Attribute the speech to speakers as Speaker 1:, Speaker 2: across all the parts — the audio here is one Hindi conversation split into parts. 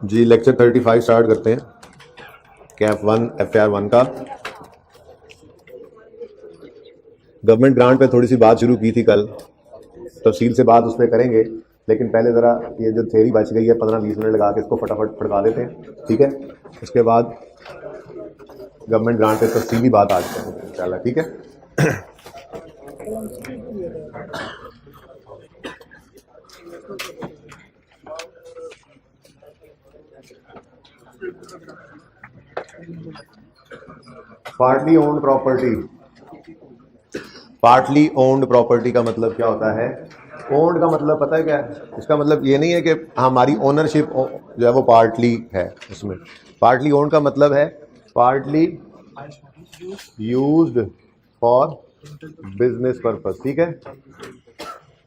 Speaker 1: जी लेक्चर 35 स्टार्ट करते हैं कैफ 1 FAR 1 का। गवर्नमेंट ग्रांट पे थोड़ी सी बात शुरू की थी कल, तफसील से बात उस पर करेंगे, लेकिन पहले ज़रा ये जो थ्योरी बच गई है 15-20 मिनट लगा के इसको फटाफट पढ़ा देते हैं, ठीक है। उसके बाद गवर्नमेंट ग्रांट पे तफसीली बात आज करेंगे इंशाल्लाह, ठीक है। Partly owned property, partly owned property का मतलब क्या होता है? ओन्ड का मतलब पता है क्या है? इसका मतलब ये नहीं है कि हमारी ओनरशिप जो है वो पार्टली है उसमें। पार्टली ओन्ड का मतलब है partly used for business purpose, ठीक है।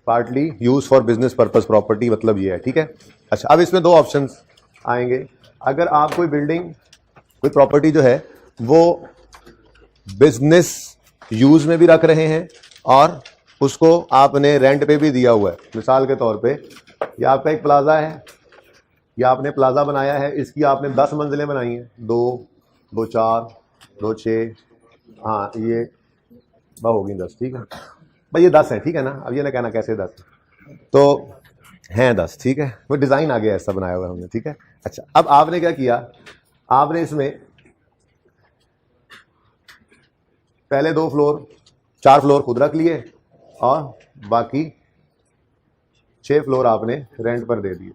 Speaker 1: Partly use for business purpose property मतलब ये है, ठीक है। अच्छा, अब इसमें दो ऑप्शंस आएंगे। अगर आप कोई बिल्डिंग, कोई प्रॉपर्टी जो है वो बिजनेस यूज में भी रख रहे हैं और उसको आपने रेंट पे भी दिया हुआ है, मिसाल के तौर पे ये आपका एक प्लाजा है, या आपने प्लाजा बनाया है, इसकी आपने 10 मंजिलें बनाई हैं, 2, 2 4, 2 6, हाँ ये होगी 10, ठीक है भाई, ये 10 है, ठीक है ना। अब ये ना कहना कैसे 10 तो हैं 10, ठीक है, वो डिज़ाइन आ गया ऐसा बनाया हुआ है हमने, ठीक है। अच्छा, अब आपने क्या किया, आपने इसमें पहले 2 फ्लोर 4 फ्लोर खुद रख लिए और बाकी 6 फ्लोर आपने रेंट पर दे दिए,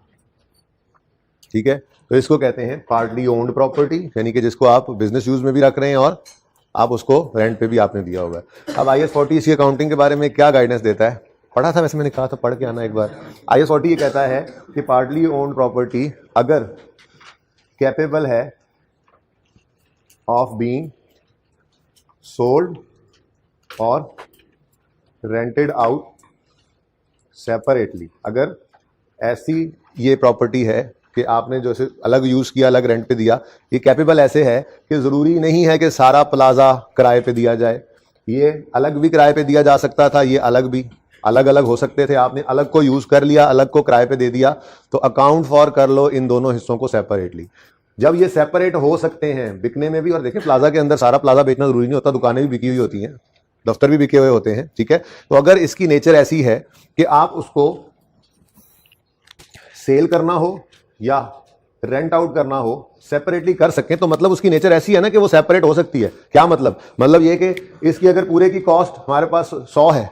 Speaker 1: ठीक है। तो इसको कहते हैं पार्टली ओन्ड प्रॉपर्टी, यानी कि जिसको आप बिजनेस यूज में भी रख रहे हैं और आप उसको रेंट पे भी आपने दिया होगा। अब IS 40 इसकी अकाउंटिंग के बारे में क्या गाइडेंस देता है? पढ़ा था वैसे, मैंने कहा था पढ़ के आना एक बार। IS 40 ये कहता है कि पार्टली ओन्ड प्रॉपर्टी अगर कैपेबल है ऑफ बीइंग सोल्ड और रेंटेड आउट सेपरेटली, अगर ऐसी ये प्रॉपर्टी है कि आपने जो से अलग यूज़ किया, अलग रेंट पे दिया, ये कैपेबल ऐसे है कि ज़रूरी नहीं है कि सारा प्लाजा किराए पे दिया जाए, ये अलग भी किराए पे दिया जा सकता था, ये अलग भी अलग अलग हो सकते थे। आपने अलग को यूज़ कर लिया, अलग को किराए पे दे दिया, तो अकाउंट फॉर कर लो इन दोनों हिस्सों को सेपरेटली। जब ये सेपरेट हो सकते हैं बिकने में भी, और देखिए प्लाजा के अंदर सारा प्लाजा बेचना जरूरी नहीं होता, दुकानें भी बिकी हुई होती हैं, दफ्तर भी बिके हुए होते हैं, ठीक है। तो अगर इसकी नेचर ऐसी है कि आप उसको सेल करना हो या रेंट आउट करना हो, सेपरेटली कर सकें, तो मतलब उसकी नेचर ऐसी है ना कि वो सेपरेट हो सकती है। क्या मतलब? मतलब ये कि इसकी अगर पूरे की कॉस्ट हमारे पास 100 है,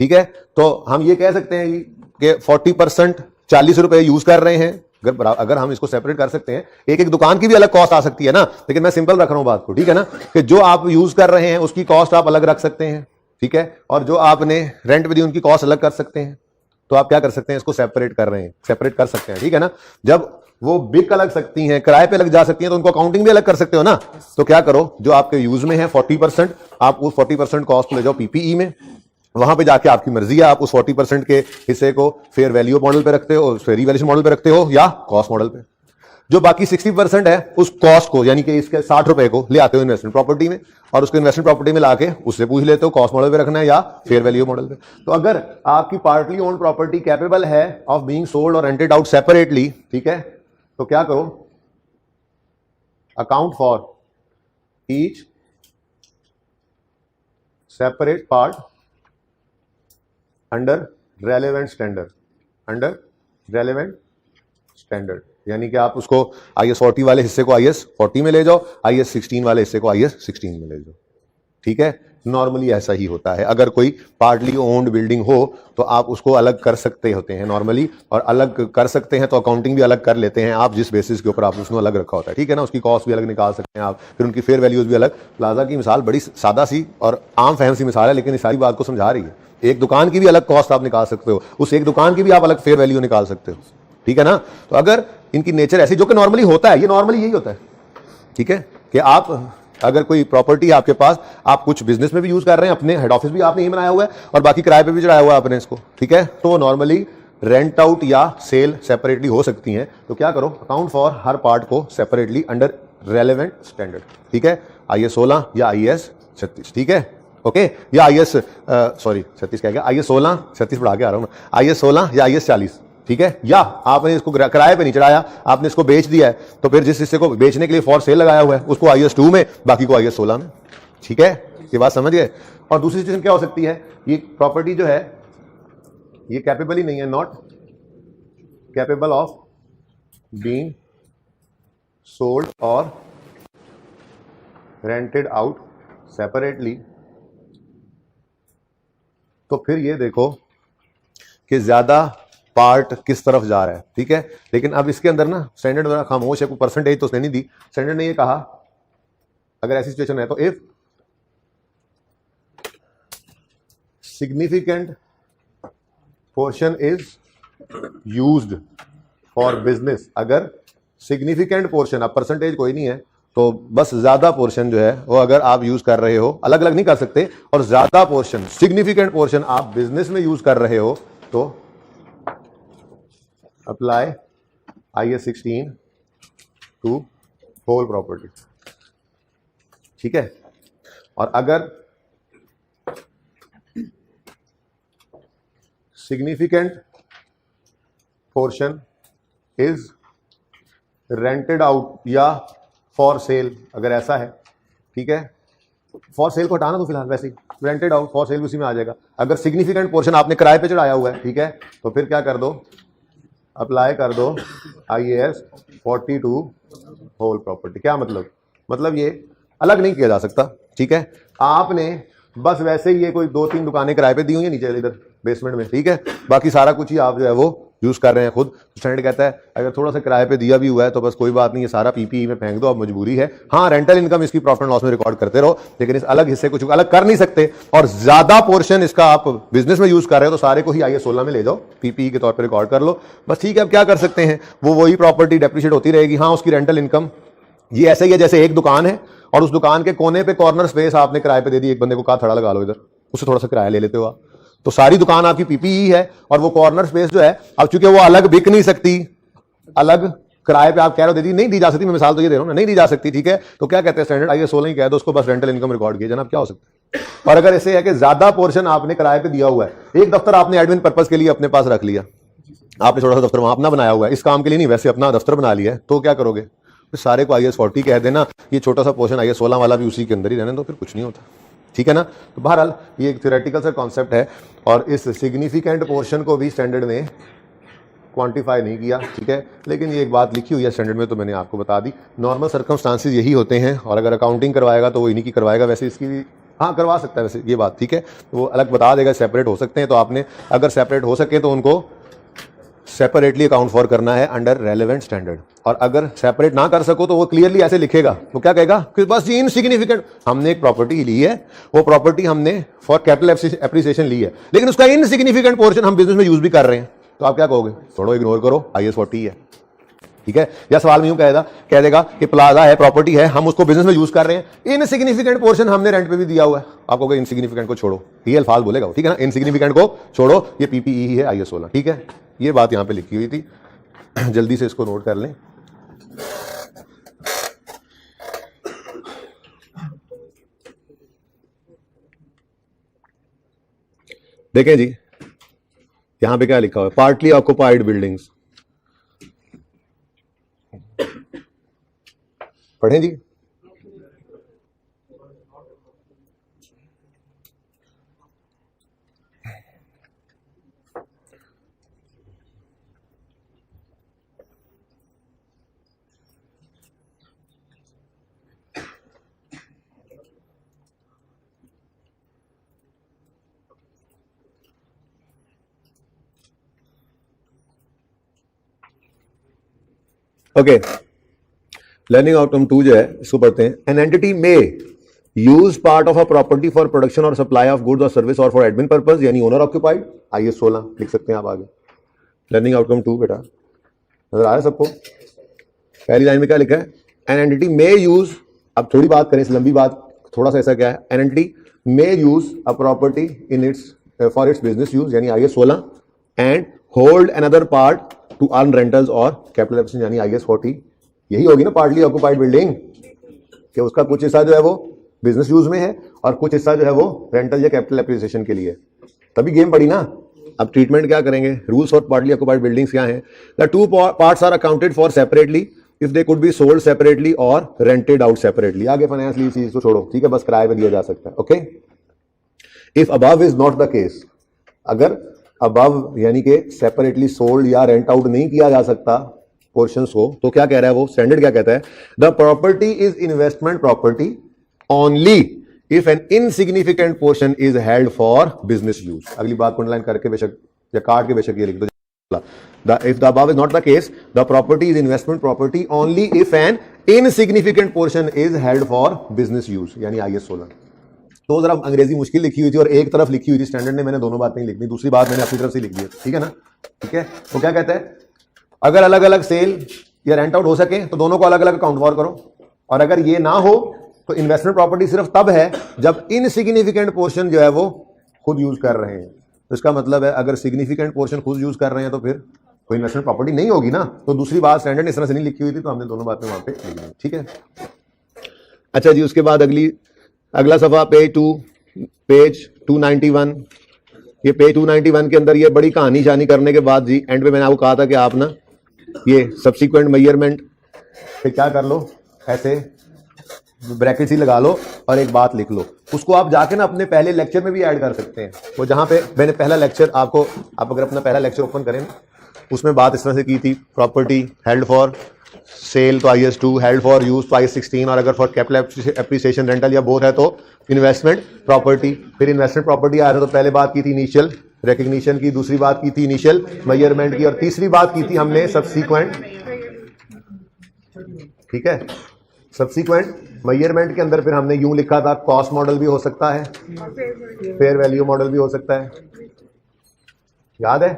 Speaker 1: ठीक है, तो हम ये कह सकते हैं कि 40% 40 रुपए यूज कर रहे हैं। अगर हम इसको सेपरेट कर सकते हैं, एक एक दुकान की भी अलग कॉस्ट आ सकती है ना, लेकिन मैं सिंपल रख रहा हूं बात को, ठीक है ना, कि जो आप यूज कर रहे हैं उसकी कॉस्ट आप अलग रख सकते हैं, ठीक है, और जो आपने रेंट पे दी उनकी कॉस्ट अलग कर सकते हैं। तो आप क्या कर सकते हैं, इसको सेपरेट कर रहे हैं, सेपरेट कर सकते हैं, ठीक है ना। जब वो बिक अलग सकती हैं, किराए पे लग जा सकती हैं, तो उनको अकाउंटिंग भी अलग कर सकते हो ना। तो क्या करो, जो आपके यूज में है 40%, आप उस 40% कॉस्ट ले जाओ PPE में, वहां पे जाके आपकी मर्जी है, आप उस 40% के हिस्से को फेयर वैल्यू मॉडल पे रखते हो, फेयर वैल्यूएशन मॉडल पे रखते हो या कॉस्ट मॉडल पे। जो बाकी 60% है उस कॉस्ट को, यानी कि इसके 60 रुपए को ले आते हो इन्वेस्टमेंट प्रॉपर्टी में, और उसको इन्वेस्टमेंट प्रॉपर्टी में लाके उससे पूछ लेते हो कॉस्ट मॉडल पे रखना है या फेयर वैल्यू मॉडल पे। तो अगर आपकी पार्टली ओन्ड प्रॉपर्टी कैपेबल है ऑफ बीइंग सोल्ड और रेंटेड आउट सेपरेटली, ठीक है, तो क्या करो, account for each separate part under relevant standard, under relevant standard, यानी कि आप उसको IS 40 वाले हिस्से को IS 40 में ले जाओ, IS 16 वाले हिस्से को IS 16 में ले जाओ, ठीक है। नॉर्मली ऐसा ही होता है। अगर कोई पार्टली ओन्ड बिल्डिंग हो तो आप उसको अलग कर सकते होते हैं नॉर्मली, और अलग कर सकते हैं तो अकाउंटिंग भी अलग कर लेते हैं आप, जिस बेसिस के ऊपर आप उसको अलग रखा होता है, ठीक है ना। उसकी कॉस्ट भी अलग निकाल सकते हैं आप, फिर उनकी फेयर वैल्यूज भी अलग। प्लाजा की मिसाल बड़ी सादा सी और आम फहम सी मिसाल है, लेकिन इस सारी बात को समझा रही है। एक दुकान की भी अलग कॉस्ट आप निकाल सकते हो, उस एक दुकान की भी आप अलग फेयर वैल्यू निकाल सकते हो, ठीक है ना। तो अगर इनकी नेचर ऐसी, जो कि नॉर्मली होता है, ये नॉर्मली यही होता है, ठीक है, कि आप अगर कोई प्रॉपर्टी आपके पास, आप कुछ बिजनेस में भी यूज कर रहे हैं, अपने हेड ऑफिस भी आपने ही बनाया हुआ है और बाकी किराए पे भी चढ़ाया हुआ है आपने इसको, ठीक है, तो नॉर्मली रेंट आउट या सेल सेपरेटली हो सकती हैं। तो क्या करो, अकाउंट फॉर हर पार्ट को सेपरेटली अंडर रेलेवेंट स्टैंडर्ड, ठीक है, IS 16 या IS 36, ठीक है, ओके, या IS 36 क्या गया, IS 16 36 पढ़ा के आ रहा हूँ मैं, IS 16 या IS 40, ठीक है, या आपने इसको किराए पे नहीं चढ़ाया, आपने इसको बेच दिया है, तो फिर जिस हिस्से को बेचने के लिए फॉर सेल लगाया हुआ है उसको IAS 2 में, बाकी को IAS 16 में। ठीक है, ये बात समझ गए। और दूसरी सिचुएशन क्या हो सकती है, ये प्रॉपर्टी जो है ये कैपेबल ही नहीं है, not capable of being sold और रेंटेड आउट सेपरेटली। तो फिर ये देखो कि ज्यादा पार्ट किस तरफ जा रहा है। ठीक है, लेकिन अब इसके अंदर ना स्टैंडर्ड मेरा खामोश है, कोई परसेंटेज तो उसने नहीं दी। स्टैंडर्ड ने ये कहा अगर ऐसी सिचुएशन है तो if significant portion is used for business, अगर सिग्निफिकेंट पोर्शन, अब परसेंटेज कोई नहीं है तो बस ज्यादा पोर्शन जो है वो अगर आप यूज कर रहे हो, अलग अलग नहीं कर सकते, और ज्यादा पोर्शन सिग्निफिकेंट पोर्शन आप बिजनेस में यूज कर रहे हो तो apply IAS 16 to whole property. ठीक है, और अगर significant portion is rented out या फॉर सेल, अगर ऐसा है, ठीक है, फॉर सेल को हटाना तो फिलहाल वैसे ही, रेंटेड आउट फॉर सेल उसी में आ जाएगा। अगर सिग्निफिकेंट पोर्शन आपने किराए पे चढ़ाया हुआ है, ठीक है, तो फिर क्या कर दो, अप्लाई कर दो IAS 42 होल प्रॉपर्टी। क्या मतलब ये अलग नहीं किया जा सकता। ठीक है, आपने बस वैसे ही ये कोई 2-3 दुकानें किराए पे दी हुई है नीचे इधर बेसमेंट में, ठीक है, बाकी सारा कुछ ही आप जो है वो यूज कर रहे हैं खुद। स्टैंडर्ड कहता है अगर थोड़ा सा किराए पे दिया भी हुआ है तो बस कोई बात नहीं, ये सारा PPE में फेंक दो, अब मजबूरी है। हाँ, रेंटल इनकम इसकी प्रॉफिट एंड लॉस में रिकॉर्ड करते रहो, लेकिन इस अलग हिस्से कुछ अलग कर नहीं सकते। और ज्यादा पोर्शन इसका आप बिजनेस में यूज कर रहे हो तो सारे को ही IAS 16 में ले जाओ, PPE के तौर पर रिकॉर्ड कर लो, बस। ठीक है, अब क्या कर सकते हैं, वो वही प्रॉपर्टी डेप्रिशिएट होती रहेगी। हाँ, उसकी रेंटल इनकम ये ऐसे ही है जैसे एक दुकान है और उस दुकान के कोने पे कॉर्नर स्पेस आपने किराए पे दे दी, एक बंदे को कहा थड़ा लगा लो इधर, उससे थोड़ा सा किराया ले लेते हो आप, तो सारी दुकान आपकी PPE है और वो कॉर्नर स्पेस जो है, अब चूंकि वो अलग बिक नहीं सकती, अलग किराए पे आप कह रहे हो दे दी, नहीं दी जा सकती, मैं मिसाल तो ये दे रहा हूं ना, नहीं दी जा सकती। ठीक है, तो क्या कहते हैं स्टैंडर्ड IAS 16 ही कह दो उसको, बस रेंटल इनकम रिकॉर्ड किया जनाब, क्या हो सकता है। और अगर ऐसे है कि ज्यादा पोर्शन आपने किराए पे दिया हुआ है, एक दफ्तर आपने एडमिन पर्पज के लिए अपने पास रख लिया, आपने छोटा सा दफ्तर वहां अपना बनाया हुआ है, इस काम के लिए नहीं, वैसे अपना दफ्तर बना लिया है, तो क्या करोगे, तो सारे को IAS 40 कह देना, ये छोटा सा पोर्शन IAS 16 वाला भी उसी के अंदर ही रहने दो, फिर कुछ नहीं होता। ठीक है ना। तो बहरहाल ये एक थ्योरेटिकल सा कॉन्सेप्ट है और इस सिग्निफिकेंट पोर्शन को भी स्टैंडर्ड ने क्वांटिफाई नहीं किया। ठीक है, लेकिन ये एक बात लिखी हुई है स्टैंडर्ड में तो मैंने आपको बता दी। नॉर्मल सर्कमस्टांसिस यही होते हैं और अगर अकाउंटिंग करवाएगा तो वो इन्हीं की करवाएगा, वैसे इसकी भी हाँ करवा सकता है वैसे, ये बात ठीक है, वो अलग बता देगा, सेपरेट हो सकते हैं, तो आपने अगर सेपरेट हो सके तो उनको सेपरेटली अकाउंट फॉर करना है अंडर रेलेवेंट स्टैंडर्ड। और अगर सेपरेट ना कर सको तो वो क्लियरली ऐसे लिखेगा, वो क्या कहेगा कि बस ये इनसिग्निफिकेंट, हमने एक प्रॉपर्टी ली है, वो प्रॉपर्टी हमने फॉर कैपिटल एप्रिसिएशन ली है, लेकिन उसका इनसिग्निफिकेंट पोर्शन हम बिजनेस में यूज भी कर रहे हैं, तो आप क्या कहोगे, छोड़ो इग्नोर करो, IAS 40 है। ठीक है, या सवाल में यूं कह देगा कि प्लाजा है, प्रॉपर्टी है, हम उसको बिजनेस में यूज कर रहे हैं, इनसिग्निफिकेंट पोर्शन हमने रेंट पे भी दिया हुआ है, आप कहोगे इनसिग्निफिकेंट को छोड़ो, ये अल्फाज बोलेगा, ठीक है ना, इनसिग्निफिकेंट को छोड़ो, ये PPE ही है IAS 16। ठीक है, ये बात यहां पे लिखी हुई थी, जल्दी से इसको नोट कर लें। देखें जी, यहां पे क्या लिखा हुआ है, पार्टली ऑक्युपाइड बिल्डिंग्स, पढ़ें जी। ओके, लर्निंग आउटकम 2 जो है इसको पढ़ते हैं। एन एंटिटी में use part of a property for production और सप्लाई ऑफ गुड्स और सर्विस और फॉर एडमिन पर्पस, यानी ओनर ऑक्यूपाइड, IAS 16 लिख सकते हैं आप आगे। लर्निंग आउटकम 2 बेटा नजर आ रहा है सबको। पहली लाइन में क्या लिखा है, एन एंटिटी में यूज, अब थोड़ी बात करें, इस लंबी बात थोड़ा सा ऐसा क्या है, एन एंटिटी में use a property in its for its business use, यानी IAS 16, and hold another part two earn rentals और कैपिटल एप्रिसिएशन, यानी IAS 40। यही होगी ना पार्टली ऑक्युपाइड बिल्डिंग, कि उसका कुछ हिस्सा जो है वो बिजनेस यूज में है और कुछ हिस्सा जो है वो रेंटल या कैपिटल एप्रिसिएशन के लिए, तभी गेम पड़ी ना। अब ट्रीटमेंट क्या करेंगे, rules for partly occupied buildings क्या हैं, the two parts are accounted for separately if they could be sold separately और रेंटेड आउट सेपरेटली। आगे फाइनेंस ली चीज को छोड़ो, ठीक है, बस किराए पे दिया जा सकता है। Okay, if above is not the case, अगर अबव यानी कि सेपरेटली सोल्ड या रेंट आउट नहीं किया जा सकता पोर्शंस को, तो क्या कह रहा है वो स्टैंडर्ड, क्या कहता है, the property is investment property only if N insignificant portion is held for business use. अगली बात को अंडरलाइन करके बेशक या काट के बेशक ये लिख दो, if the above is not the case, the property is investment property only if an insignificant portion is held for business use, यानी IS 16। तो जरा अंग्रेजी मुश्किल लिखी हुई थी और एक तरफ लिखी हुई थी स्टैंडर्ड ने, मैंने दोनों बात नहीं लिखनी, दूसरी बात मैंने अपनी तरफ से लिख दी, ठीक है ना। ठीक है, तो क्या कहता है, अगर अलग अलग सेल या रेंट आउट हो सके तो दोनों को अलग अलग अकाउंट फॉर करो, और अगर ये ना हो तो इन्वेस्टमेंट प्रॉपर्टी सिर्फ तब है जब इनसिग्निफिकेंट पोर्शन जो है वो खुद यूज कर रहे हैं। तो इसका मतलब है अगर सिग्निफिकेंट पोर्शन खुद यूज कर रहे हैं तो फिर कोई इन्वेस्टमेंट प्रॉपर्टी नहीं होगी ना। तो दूसरी बात स्टैंडर्ड इस तरह से नहीं लिखी हुई थी, तो हमने दोनों बातें वहां पे लिख दी, ठीक है। अच्छा जी, उसके बाद अगला सफा पेज 291। ये पेज 291 के अंदर ये बड़ी कहानी शानी करने के बाद जी एंड पे मैंने आपको कहा था कि आप ना ये सब्सिक्वेंट मेजरमेंट पे क्या कर लो, ऐसे ब्रैकेट ही लगा लो और एक बात लिख लो, उसको आप जाके ना अपने पहले लेक्चर में भी ऐड कर सकते हैं। वो जहां पे मैंने पहला लेक्चर आप अगर अपना पहला लेक्चर ओपन करें उसमें बात इस तरह से की थी, प्रॉपर्टी हेल्ड फॉर सेल तो IS 2, हेल्ड फॉर यूज तो IS 16, और अगर फॉर कैपिटल एप्रिसिएशन रेंटल या बोथ है तो इन्वेस्टमेंट प्रॉपर्टी। फिर इन्वेस्टमेंट प्रॉपर्टी आया था तो पहले बात की थी इनिशियल रिकग्निशन की, दूसरी बात की थी इनिशियल मेजरमेंट की, और तीसरी बात की थी हमने सब्सीक्वेंट, ठीक है। सब्सीक्वेंट मेजरमेंट के अंदर फिर हमने यूं लिखा था, कॉस्ट मॉडल भी हो सकता है, फेयर वैल्यू मॉडल भी हो सकता है, याद है,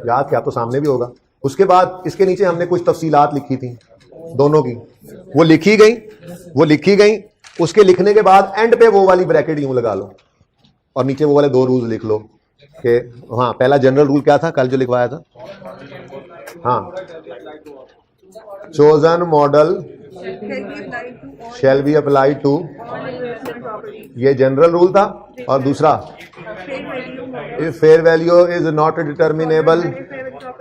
Speaker 1: याद क्या, तो सामने भी होगा। उसके बाद इसके नीचे हमने कुछ तफसीलात लिखी थी दोनों की, वो लिखी गई। उसके लिखने के बाद एंड पे वो वाली ब्रैकेट यूं लगा लो और नीचे वो वाले 2 रूल्स लिख लो कि हाँ, पहला जनरल रूल क्या था कल जो लिखवाया था, हाँ, chosen model shall be applied to, ये जनरल रूल था। और दूसरा, if fair value is not determinable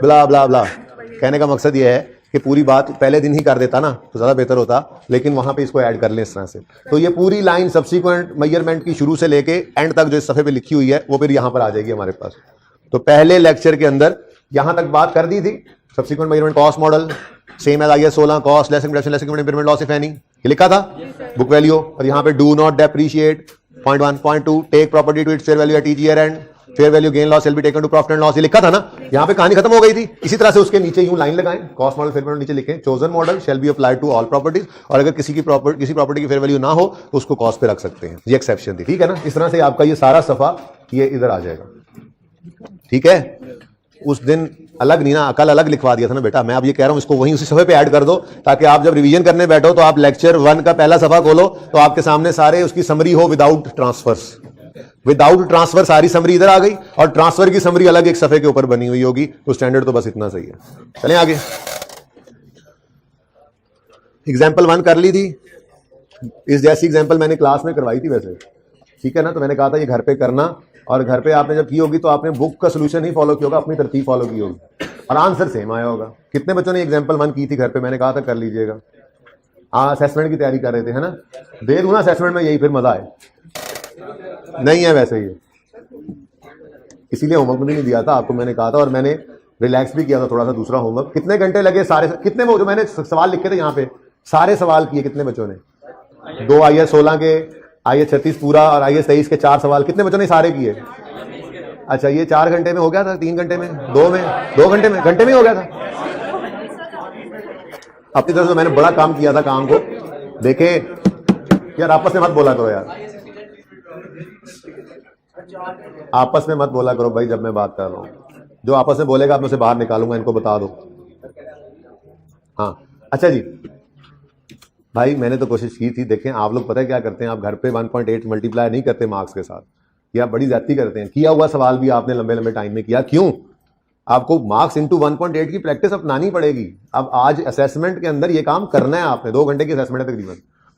Speaker 1: blah blah blah. कहने का मकसद ये है कि पूरी बात पहले दिन ही कर देता ना तो ज्यादा बेहतर होता, लेकिन वहां पे इसको ऐड कर लें इस तरह से। तो ये पूरी लाइन सब्सीक्वेंट मेजरमेंट की शुरू से लेके एंड तक जो इस सफे पे लिखी हुई है वो फिर यहां पर आ जाएगी हमारे पास। तो पहले लेक्चर के अंदर यहां तक बात कर दी थी, subsequent measurement cost model same as IS 16, cost less impression less implement loss if any, ये लिखा था बुक वैल्यू। और यहाँ पे do not depreciate, point 1, point 2, take property to its fair value at each year end, fair value gain loss will be taken to profit and loss, ये लिखा था ना। यहाँ पे कहानी खत्म हो गई थी। इसी तरह से उसके नीचे यूं लाइन लगाएं, कॉस्ट मॉडल फेयर वैल्यू नीचे लिखें, chosen model shall be applied to all properties, और अगर किसी प्रॉपर्टी की फेयर वैल्यू ना हो तो उसको कॉस्ट पे रख सकते हैं, ये एक्सेप्शन थी, ठीक है ना। इस तरह से आपका ये सारा सफा ये इधर आ जाएगा, ठीक है। उस दिन अलग नहीं ना, कल अलग लिखवा दिया था ना बेटा, मैं अब ये कह रहा हूं इसको वहीं उसी सफे पे ऐड कर दो, ताकि आप जब रिवीजन करने बैठो तो आप लेक्चर 1 का पहला सफा खोलो तो आपके सामने सारे उसकी समरी हो विदाउट ट्रांसफर सारी समरी इधर आ गई, और ट्रांसफर की समरी अलग एक सफे के ऊपर बनी हुई होगी। तो स्टैंडर्ड तो बस इतना सही है। चलें आगे, एग्जाम्पल 1 कर ली थी, इस जैसी एग्जाम्पल मैंने क्लास में करवाई थी वैसे, ठीक है ना। तो मैंने कहा था ये घर पे करना, और घर पे आपने जब की होगी तो आपने बुक का सोल्यूशन ही फॉलो किया होगा, अपनी तरतीब फॉलो की होगी और आंसर सेम आया होगा। कितने बच्चों ने एग्जाम्पल 1 की थी घर पे, मैंने कहा था कर लीजिएगा। हाँ, असेसमेंट की तैयारी कर रहे थे, है ना। दे दूं ना असेसमेंट में, यही फिर मजा आए, नहीं है वैसे ही, इसीलिए होमवर्क भी नहीं दिया था आपको, मैंने कहा था, और मैंने रिलैक्स भी किया था थोड़ा सा दूसरा होमवर्क। कितने घंटे लगे सारे, कितने वो जो मैंने सवाल लिखे थे यहाँ पे, सारे सवाल किए कितने बच्चों ने? 2 IS 16 के, IS 36 पूरा और IS 23 के 4 सवाल, कितने बच्चों ने सारे किए? अच्छा, ये 4 घंटे में हो गया था, 3 घंटे में, 2 घंटे में, घंटे में हो गया था। अपनी तरफ से मैंने बड़ा काम किया था, काम को देखे यार, आपस में मत बोला करो यार, आपस में मत बोला करो भाई जब मैं बात कर रहा हूं। जो आपस में बोलेगा आप मैं उसे बाहर निकालूंगा, इनको बता दो। हाँ, अच्छा जी भाई, मैंने तो कोशिश की थी। देखें आप लोग पता है क्या करते हैं, आप घर पे 1.8 मल्टीप्लाई नहीं करते मार्क्स के साथ, या बड़ी ज्यादती करते हैं। किया हुआ सवाल भी आपने लंबे लंबे टाइम में किया, क्यों? आपको मार्क्स इंटू 1.8 की प्रैक्टिस अपनानी पड़ेगी। अब आज असेसमेंट के अंदर ये काम करना है आपने, 2 घंटे की असेसमेंट है तकरीबन,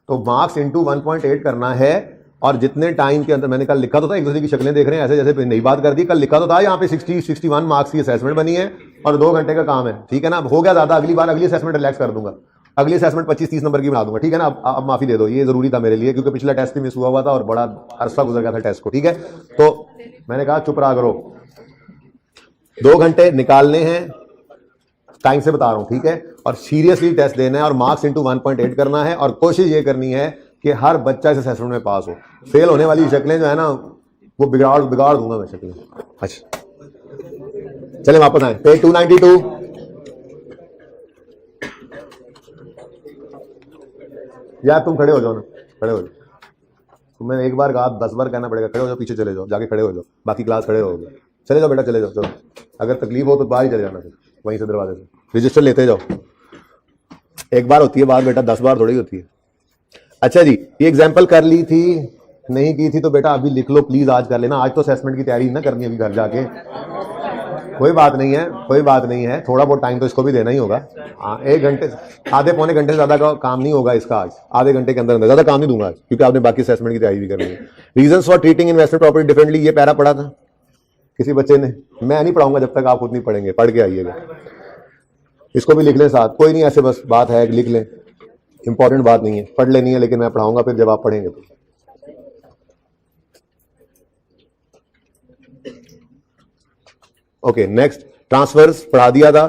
Speaker 1: तो मार्क्स इंटू 1.8 करना है। और जितने टाइम के अंदर, मैंने कल लिखा तो था, एक दूसरे की शक्लें देख रहे हैं ऐसे जैसे नई बात कर दी, कल लिखा तो था यहाँ पे 61 मार्क्स की असेसमेंट बनी है और 2 घंटे का काम है, ठीक है ना। हो गया ज़्यादा, अगली बार अगली असेसमेंट रिलैक्स कर दूंगा, अगली असेसमेंट 25-30 नंबर की बना दूंगा, ठीक है ना। अब माफी दे दो, ये जरूरी था मेरे लिए क्योंकि पिछला टेस्ट भी मिस हुआ था और बड़ा अरसा गुजर गया था टेस्ट को, ठीक है। तो मैंने कहा चुप रहा करो, 2 घंटे निकालने हैं, टाइम से बता रहा हूं, ठीक है। और सीरियसली टेस्ट देना है और मार्क्स इंटू 1.8 करना है और कोशिश ये करनी है कि हर बच्चा इस असेसमेंट में पास हो। फेल होने वाली शक्लें जो है ना वो बिगाड़ दूंगा मैं शक्लें। अच्छा चले वापस आए, पेज 292। यार तुम खड़े हो जाओ ना, खड़े हो जाओ, तुम्हें एक बार कहा 10 बार कहना पड़ेगा, खड़े हो जाओ, पीछे चले जाओ, जाके खड़े हो जाओ, बाकी क्लास खड़े रहोगे। चले जाओ बेटा, चले जाओ, चलो। अगर तकलीफ हो तो बाहर ही चले जाना, फिर वहीं से दरवाजे से रजिस्टर लेते जाओ। एक बार होती है बात बेटा, 10 बार थोड़ी होती है। अच्छा जी, ये एग्जाम्पल कर ली थी, नहीं की थी तो बेटा अभी लिख लो प्लीज, आज कर लेना। आज तो असेसमेंट की तैयारी ना करनी, अभी घर जाके कोई बात नहीं है, कोई बात नहीं है, थोड़ा बहुत टाइम तो इसको भी देना ही होगा। 1 घंटे, आधे पौने घंटे से ज्यादा का काम नहीं होगा इसका आज, आधे घंटे के अंदर अंदर, ज्यादा काम नहीं दूंगा आज क्योंकि आपने बाकी असेसमेंट की तैयारी भी करनी है। Reasons for treating investment property differently, ये पैरा पढ़ा था किसी बच्चे ने, मैं नहीं पढ़ाऊंगा जब तक आप खुद नहीं पढ़ेंगे, पढ़ के आइएगा। इसको भी लिख लें साथ, कोई नहीं, ऐसे बस बात है लिख लें, इंपॉर्टेंट बात नहीं है, पढ़ लेनी है, लेकिन मैं पढ़ाऊंगा फिर जब आप पढ़ेंगे तो। ओके नेक्स्ट, ट्रांसफर्स पढ़ा दिया था,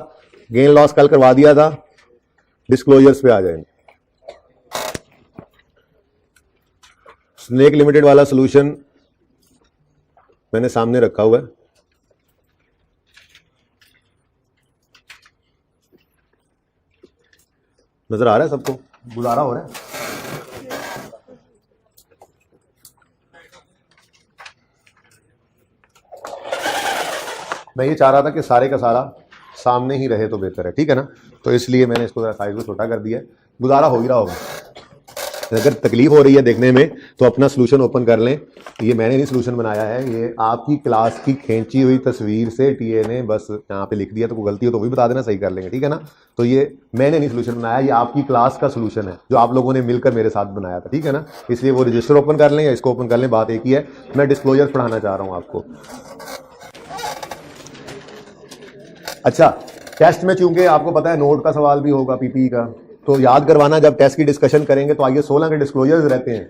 Speaker 1: गेन लॉस कल करवा दिया था, डिस्क्लोजर्स पे आ जाएंगे। स्नेक लिमिटेड वाला सॉल्यूशन मैंने सामने रखा हुआ है, नजर आ रहा है सबको, गुजारा हो रहा है। मैं ये चाह रहा था कि सारे का सारा सामने ही रहे तो बेहतर है, ठीक है ना। तो इसलिए मैंने इसको जरा साइज को छोटा कर दिया, गुजारा हो ही रहा होगा। अगर तकलीफ हो रही है देखने में तो अपना सॉल्यूशन ओपन कर लें। ये मैंने नहीं सॉल्यूशन बनाया है, ये आपकी क्लास की खींची हुई तस्वीर से टीए ने बस यहाँ पे लिख दिया, तो कोई गलती हो तो भी बता देना, सही कर लेंगे, ठीक है ना। तो ये मैंने नहीं सॉल्यूशन बनाया, ये आपकी क्लास का सॉल्यूशन है जो आप लोगों ने मिलकर मेरे साथ बनाया था, ठीक है ना। इसलिए वो रजिस्टर ओपन कर लें या इसको ओपन कर लें, बात एक ही है। मैं डिस्क्लोजर पढ़ाना चाह रहा हूँ आपको। अच्छा, टेस्ट में चूंकि आपको पता है नोट का सवाल भी होगा पीपीई का, तो याद करवाना जब टेस्ट की डिस्कशन करेंगे तो आइए 16 के डिस्क्लोजर्स रहते हैं,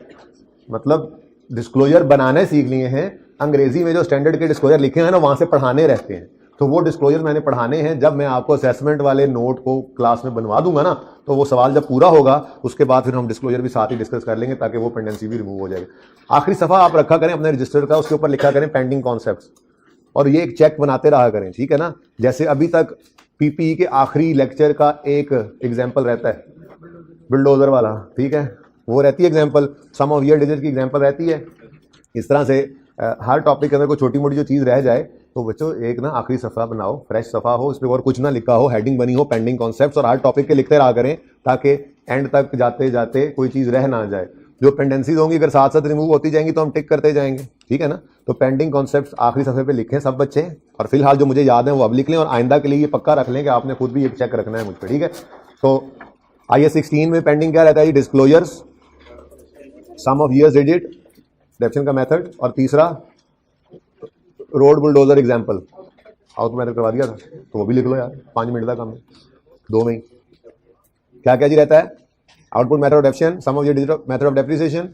Speaker 1: मतलब डिस्क्लोजर बनाने सीख लिए हैं। अंग्रेजी में जो स्टैंडर्ड के डिस्क्लोजर लिखे हैं ना वहां से पढ़ाने रहते हैं, तो वो डिस्क्लोजर मैंने पढ़ाने हैं। जब मैं आपको असेसमेंट वाले नोट को क्लास में बनवा दूंगा ना, तो वो सवाल जब पूरा होगा उसके बाद फिर हम डिस्क्लोजर भी साथ ही डिस्कस कर लेंगे ताकि वो पेंडेंसी भी रिमूव हो जाएगी। आखिरी सफा आप रखा करें अपने रजिस्टर का, उसके ऊपर लिखा करें पेंडिंग कॉन्सेप्ट्स, और ये एक चेक बनाते रहा करें, ठीक है ना। जैसे अभी तक पीपीई के आखिरी लेक्चर का एक एग्जाम्पल रहता है बिल्डोजर वाला, ठीक है, वो रहती है example, sum of year digit की एग्जाम्पल रहती है। इस तरह से हर टॉपिक के अंदर कोई छोटी मोटी जो चीज़ रह जाए तो बच्चों एक ना आखिरी सफ़ा बनाओ, फ्रेश सफ़ा हो, उस पर और कुछ ना लिखा हो, हेडिंग बनी हो पेंडिंग कॉन्सेप्ट्स, और हर टॉपिक के लिखते रहा करें ताकि एंड तक जाते जाते कोई चीज़ रह ना जाए। जो पेंडेंसीज होंगी अगर साथ साथ रिमूव होती जाएंगी तो हम टिक करते जाएंगे, ठीक है ना। तो पेंडिंग कॉन्सेप्ट्स आखिरी सफ़े पे लिखें सब बच्चे, और फिलहाल जो मुझे याद है वो अब लिख लें, और आइंदा के लिए ये पक्का रख लें कि आपने खुद भी एक चेक रखना है मुझ पर, ठीक है। तो IAS 16 में पेंडिंग क्या रहता है, disclosures, sum of years digit, definition का मेथड, और तीसरा road bulldozer example, out method करवा दिया था, तो वो भी लिख लो यार, 5 मिनट का काम है, 2 में ही। क्या क्या जी रहता है, output method of definition, sum of year method of depreciation,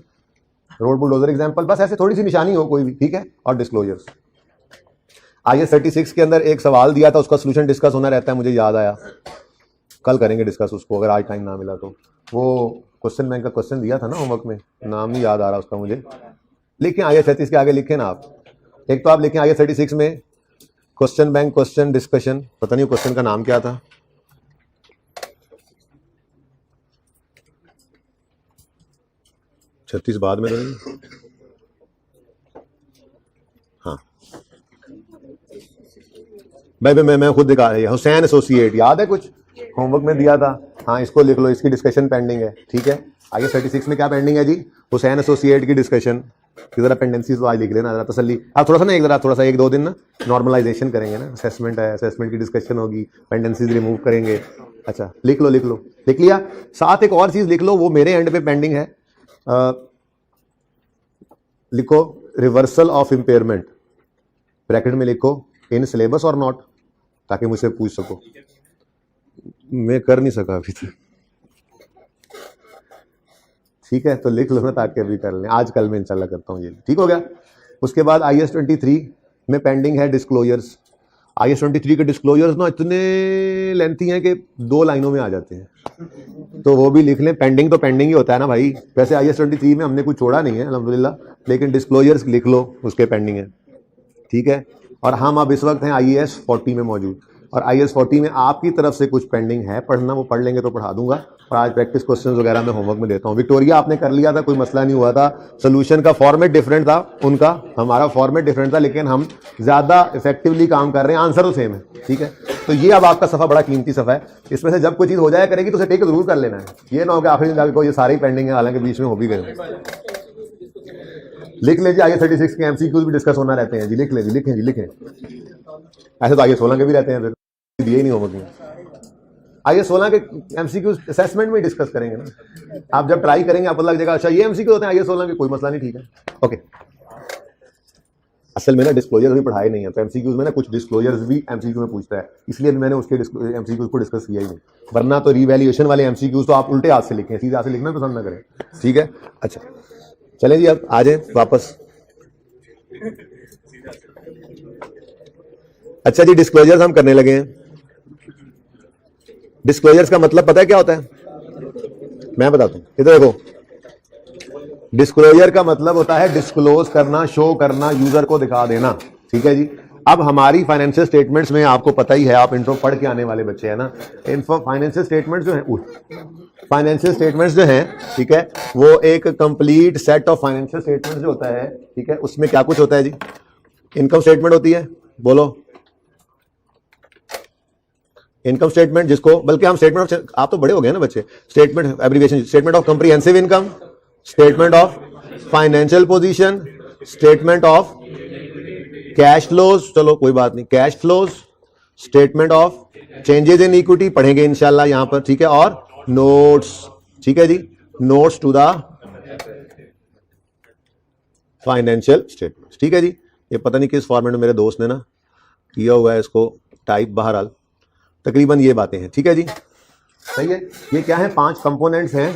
Speaker 1: road bulldozer example, बस ऐसे थोड़ी सी निशानी हो कोई भी, ठीक है, और डिस्क्लोजर्स। IAS 36 के अंदर एक सवाल दिया था, उसका सोल्यूशन डिस्कस होना रहता है, मुझे याद आया, कल करेंगे डिस्कस उसको अगर आज टाइम ना मिला तो। वो क्वेश्चन बैंक का क्वेश्चन दिया था ना होमवर्क में, नाम नहीं याद आ रहा उसका मुझे, लिखें IAS 36 के आगे लिखें ना आप। एक तो आप लिखें IAS 36 में क्वेश्चन बैंक क्वेश्चन डिस्कशन, पता नहीं क्वेश्चन का नाम क्या था, छत्तीस बाद में तो नहीं, हाँ भाई मैं खुद दिखा रही है, हुसैन एसोसिएट, याद है कुछ होमवर्क में दिया था, हाँ इसको लिख लो, इसकी डिस्कशन पेंडिंग है, ठीक है। IAS 36 में क्या पेंडिंग है जी, हुसैन एसोसिएट की डिस्कशन की जरा पेंडेंसीज तो आज लिख लेना, जरा तसल्ली। आप थोड़ा सा ना थोड़ा सा 1-2 दिन ना नॉर्मलाइजेशन करेंगे ना, असेसमेंट है, असेसमेंट की डिस्कशन होगी, पेंडेंसीज रिमूव करेंगे। अच्छा लिख लो, लिख लिया। साथ एक और चीज़ लिख लो, वो मेरे एंड पे पेंडिंग है, लिखो रिवर्सल ऑफ इम्पेयरमेंट, ब्रैकेट में लिखो इन सिलेबस और नॉट, ताकि मुझसे पूछ सको। मैं कर नहीं सका अभी तक, ठीक है, तो लिख लो ना ताकि अभी कर लें, आज कल मैं इंशाल्लाह करता हूँ ये, ठीक हो गया। उसके बाद IAS 23 में पेंडिंग है डिस्क्लोजर्स। IAS 23 के डिस्क्लोजर्स ना इतने लेंथी हैं कि 2 लाइनों में आ जाते हैं, तो वो भी लिख लें। पेंडिंग तो पेंडिंग ही होता है ना भाई, वैसे IAS 23 में हमने कुछ छोड़ा नहीं है अल्हम्दुलिल्लाह, लेकिन डिस्क्लोजर्स लिख लो, उसके पेंडिंग है, ठीक है। और हम अब इस वक्त हैं IAS 40 में मौजूद, और IAS 40 में आपकी तरफ से कुछ पेंडिंग है पढ़ना, वो पढ़ लेंगे तो पढ़ा दूंगा। और आज प्रैक्टिस क्वेश्चंस वगैरह मैं होमवर्क में देता हूँ। विक्टोरिया आपने कर लिया था, कोई मसला नहीं हुआ था, सोल्यूशन का फॉर्मेट डिफरेंट था उनका, हमारा फॉर्मेट डिफरेंट था, लेकिन हम ज़्यादा इफेक्टिवली काम कर रहे हैं, आंसर तो सेम है, ठीक है। तो ये अब आपका सफ़ा बड़ा कीमती सफ़ा है, इसमें से जब कोई चीज़ हो जाए करेगी तो उसे टेक जरूर कर लेना है, ये ना हो कि आखिरी दिन जाकर ये सारी पेंडिंग है, हालांकि बीच में हो भी गए। लिख लीजिए, IAS 36 के MCQs भी डिस्कस होना रहते हैं जी, लिख लीजिए, लिखें जी, लिखें। ऐसे तो IAS 16 के भी रहते हैं, फिर दिए ही नहीं होमवर्क में। IAS 16 के MCQs असेसमेंट में डिस्कस करेंगे ना, आप जब ट्राई करेंगे आपको लग जाएगा अच्छा ये MCQ होते हैं IAS 16 के, कोई मसला नहीं, ठीक है, ओके। असल में ना डिस्क्लोजर भी पढ़ाए नहीं है, तो MCQs में ना कुछ डिस्क्लोजर्स भी MCQ में पूछता है, इसलिए मैंने उसके MCQs को डिस्कस किया ही नहीं, वरना तो रिवैल्यूएशन वाले MCQs तो आप उल्टे हाथ से लिखें, सीधे हाथ से लिखना पसंद ना करें, ठीक है। अच्छा चलें जी, अब आ जाए वापस। अच्छा जी, डिस्क्लोजर्स हम करने लगे हैं। डिस्क्लोजर्स का मतलब पता है क्या होता है, मैं बताता हूं, इधर देखो। डिस्क्लोजर का मतलब होता है डिस्क्लोज करना, शो करना, यूजर को दिखा देना, ठीक है जी। अब हमारी फाइनेंशियल स्टेटमेंट्स में आपको पता ही है, आप इंट्रो पढ़ के आने वाले बच्चे हैं ना, फाइनेंशियल स्टेटमेंट्स जो है, फाइनेंशियल स्टेटमेंट्स जो हैं, ठीक है, वो एक complete set of financial statements जो होता है, ठीक है, उसमें क्या कुछ होता है जी। इनकम स्टेटमेंट होती है, बोलो इनकम स्टेटमेंट, जिसको बल्कि हम स्टेटमेंट ऑफ, आप तो बड़े हो गए ना बच्चे, statement abbreviation, statement of comprehensive income, statement of financial position, statement of cash flows, चलो कोई बात नहीं, cash flows, statement of changes in equity पढ़ेंगे इंशाल्लाह यहां पर, ठीक है, और नोट्स, ठीक है जी, notes to the financial statement, ठीक है जी। ये पता नहीं किस फॉर्मेट में मेरे दोस्त ने ना किया हुआ है इसको टाइप, बहरहाल तकरीबन ये बातें हैं, ठीक है जी, सही है। ये क्या है, 5 कंपोनेंट्स हैं,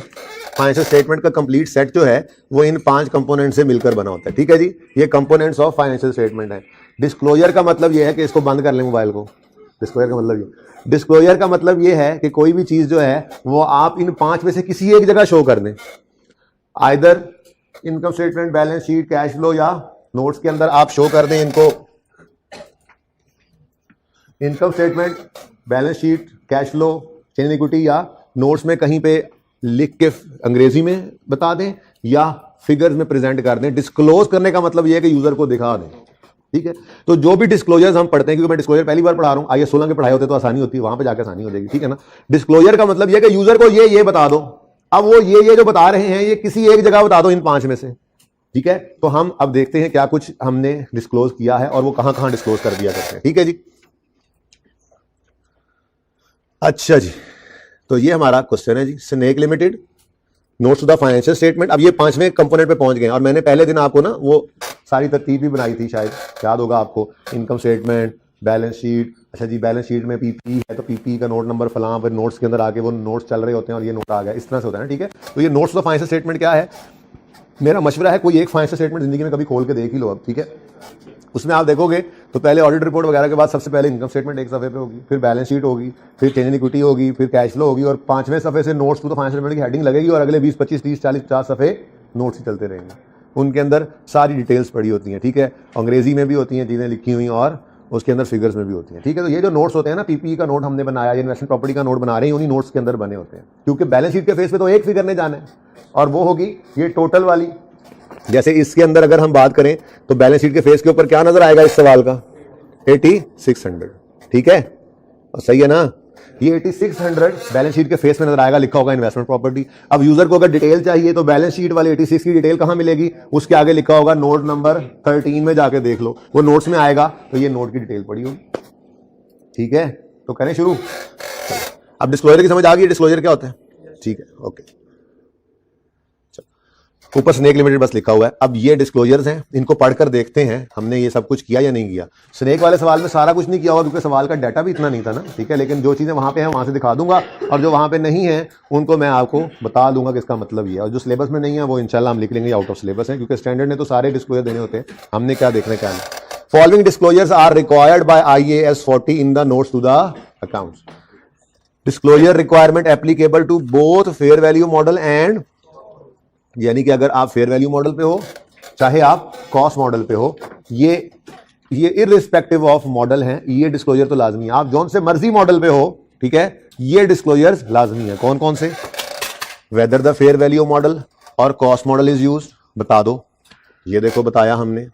Speaker 1: फाइनेंशियल स्टेटमेंट का कंप्लीट सेट जो है वो इन 5 कंपोनेंट से मिलकर बना होता है, ठीक है जी। ये कंपोनेंट्स ऑफ फाइनेंशियल स्टेटमेंट है। डिस्क्लोजर का मतलब ये है कि इसको बंद कर लें मोबाइल को, डिस्क्लोजर का मतलब ये, डिस्क्लोजर का मतलब ये है कि कोई भी चीज जो है वो आप इन 5 में से किसी एक जगह शो कर दें, either income statement, balance sheet, cash flow, या नोट्स के अंदर आप शो कर दें इनको। Income statement, balance sheet, cash flow, change in equity, या नोट्स में कहीं पे लिख के अंग्रेजी में बता दें या फिगर्स में प्रेजेंट कर दें। डिस्क्लोज करने का मतलब यह है कि यूजर को दिखा दें, ठीक है। तो जो भी डिस्क्लोजर्स हम पढ़ते हैं, क्योंकि मैं डिस्क्लोजर पहली बार पढ़ा रहा हूं, IAS 16 के पढ़ाई होते तो आसानी होती है, वहां पे जाकर आसानी हो जाएगी, ठीक है ना। डिस्क्लोजर का मतलब यह कि यूजर को ये बता दो, अब वो ये जो बता रहे हैं ये किसी एक जगह बता दो इन 5 में से, ठीक है। तो हम अब देखते हैं क्या कुछ हमने डिस्क्लोज किया है और वो कहां कहां डिस्क्लोज कर दिया करते हैं, ठीक है जी। अच्छा जी, तो ये हमारा क्वेश्चन है जी, snake limited, notes to the financial statement. अब ये 5वें कंपोनेंट पे पहुंच गए और मैंने पहले दिन आपको ना वो सारी तरतीब भी बनाई थी, शायद याद होगा आपको। इनकम स्टेटमेंट, बैलेंस शीट, अच्छा जी बैलेंस शीट में पीपी है तो पीपी का नोट नंबर फलां, फिर नोट्स के अंदर आके वो नोट्स चल रहे होते हैं और ये नोट आ गया, इस तरह से होता है ना, ठीक है। तो ये notes to the financial statement क्या है, मेरा मशवरा है कोई एक फाइनेंशियल स्टेटमेंट जिंदगी में कभी खोल के देख ही लो अब, ठीक है। उसमें आप देखोगे तो पहले ऑडिट रिपोर्ट वगैरह के बाद सबसे पहले इनकम स्टेटमेंट एक सफ़े पे होगी, फिर बैलेंस शीट होगी, फिर चेंज इन इक्विटी होगी, फिर कैश फ्लो होगी, और 5वें सफ़े से notes to the financial statement की हेडिंग लगेगी और अगले 20, 25, 30, 40, 50 सफ़े नोट्स ही चलते रहेंगे। उनके अंदर सारी डिटेल्स पड़ी होती हैं, ठीक है, अंग्रेजी में भी होती हैं चीज़ें लिखी हुई और उसके अंदर फिगर्स में भी होती हैं, ठीक है। तो ये जो नोट्स होते हैं ना, पीपी का नोट हमने बनाया, इन्वेस्टमेंट प्रॉपर्टी का नोट बना रहे हैं, उन्हीं नोट्स के अंदर बने होते हैं, क्योंकि बैलेंस शीट के फेस पे तो एक फिगर ने जाना है और वो होगी ये टोटल वाली। जैसे इसके अंदर अगर हम बात करें तो बैलेंस शीट के फेस के ऊपर क्या नजर आएगा इस सवाल का, 8600, ठीक है, और सही है ना। ये 8600 बैलेंस शीट के फेस में नजर आएगा, लिखा होगा इन्वेस्टमेंट प्रॉपर्टी। अब यूजर को अगर डिटेल चाहिए तो बैलेंस शीट वाली 86 की डिटेल कहां मिलेगी, उसके आगे लिखा होगा नोट नंबर 13 में जाके देख लो, वो नोट्स में आएगा तो ये नोट की डिटेल पड़ी होगी, ठीक है। तो करें शुरू। अब डिस्क्लोजर की समझ आ गई, डिस्क्लोजर क्या होता है, ठीक है, ओके। ऊपर स्नेक लिमिटेड बस लिखा हुआ है। अब ये डिस्क्लोजर्स हैं, इनको पढ़कर देखते हैं हमने ये सब कुछ किया या नहीं किया। स्नेक वाले सवाल में सारा कुछ नहीं किया होगा क्योंकि सवाल का डाटा भी इतना नहीं था ना, ठीक है, लेकिन जो चीज़ें वहाँ पे हैं वहाँ से दिखा दूंगा और जो वहाँ पे नहीं है उनको मैं आपको बता दूंगा कि इसका मतलब ये है। और जो सिलेबस में नहीं है वो इंशाल्लाह हम लिख लेंगे, आउट ऑफ सिलेबस है, क्योंकि स्टैंडर्ड ने तो सारे डिस्क्लोजर देने होते हैं, हमने क्या देखना क्या नहीं। Following disclosures are required by IAS 40 in the notes to the accounts. Disclosure requirement applicable to both fair value model and, यानी कि अगर आप फेयर वैल्यू मॉडल पे हो चाहे आप कॉस्ट मॉडल पे हो, ये इररिस्पेक्टिव ऑफ मॉडल हैं, ये डिस्क्लोजर तो लाजमी है। आप जौन से मर्जी मॉडल पे हो, ठीक है, ये डिस्क्लोजर्स लाजमी है। कौन कौन से? Whether the fair value model और कॉस्ट मॉडल इज यूज्ड, बता दो। ये देखो बताया हमने।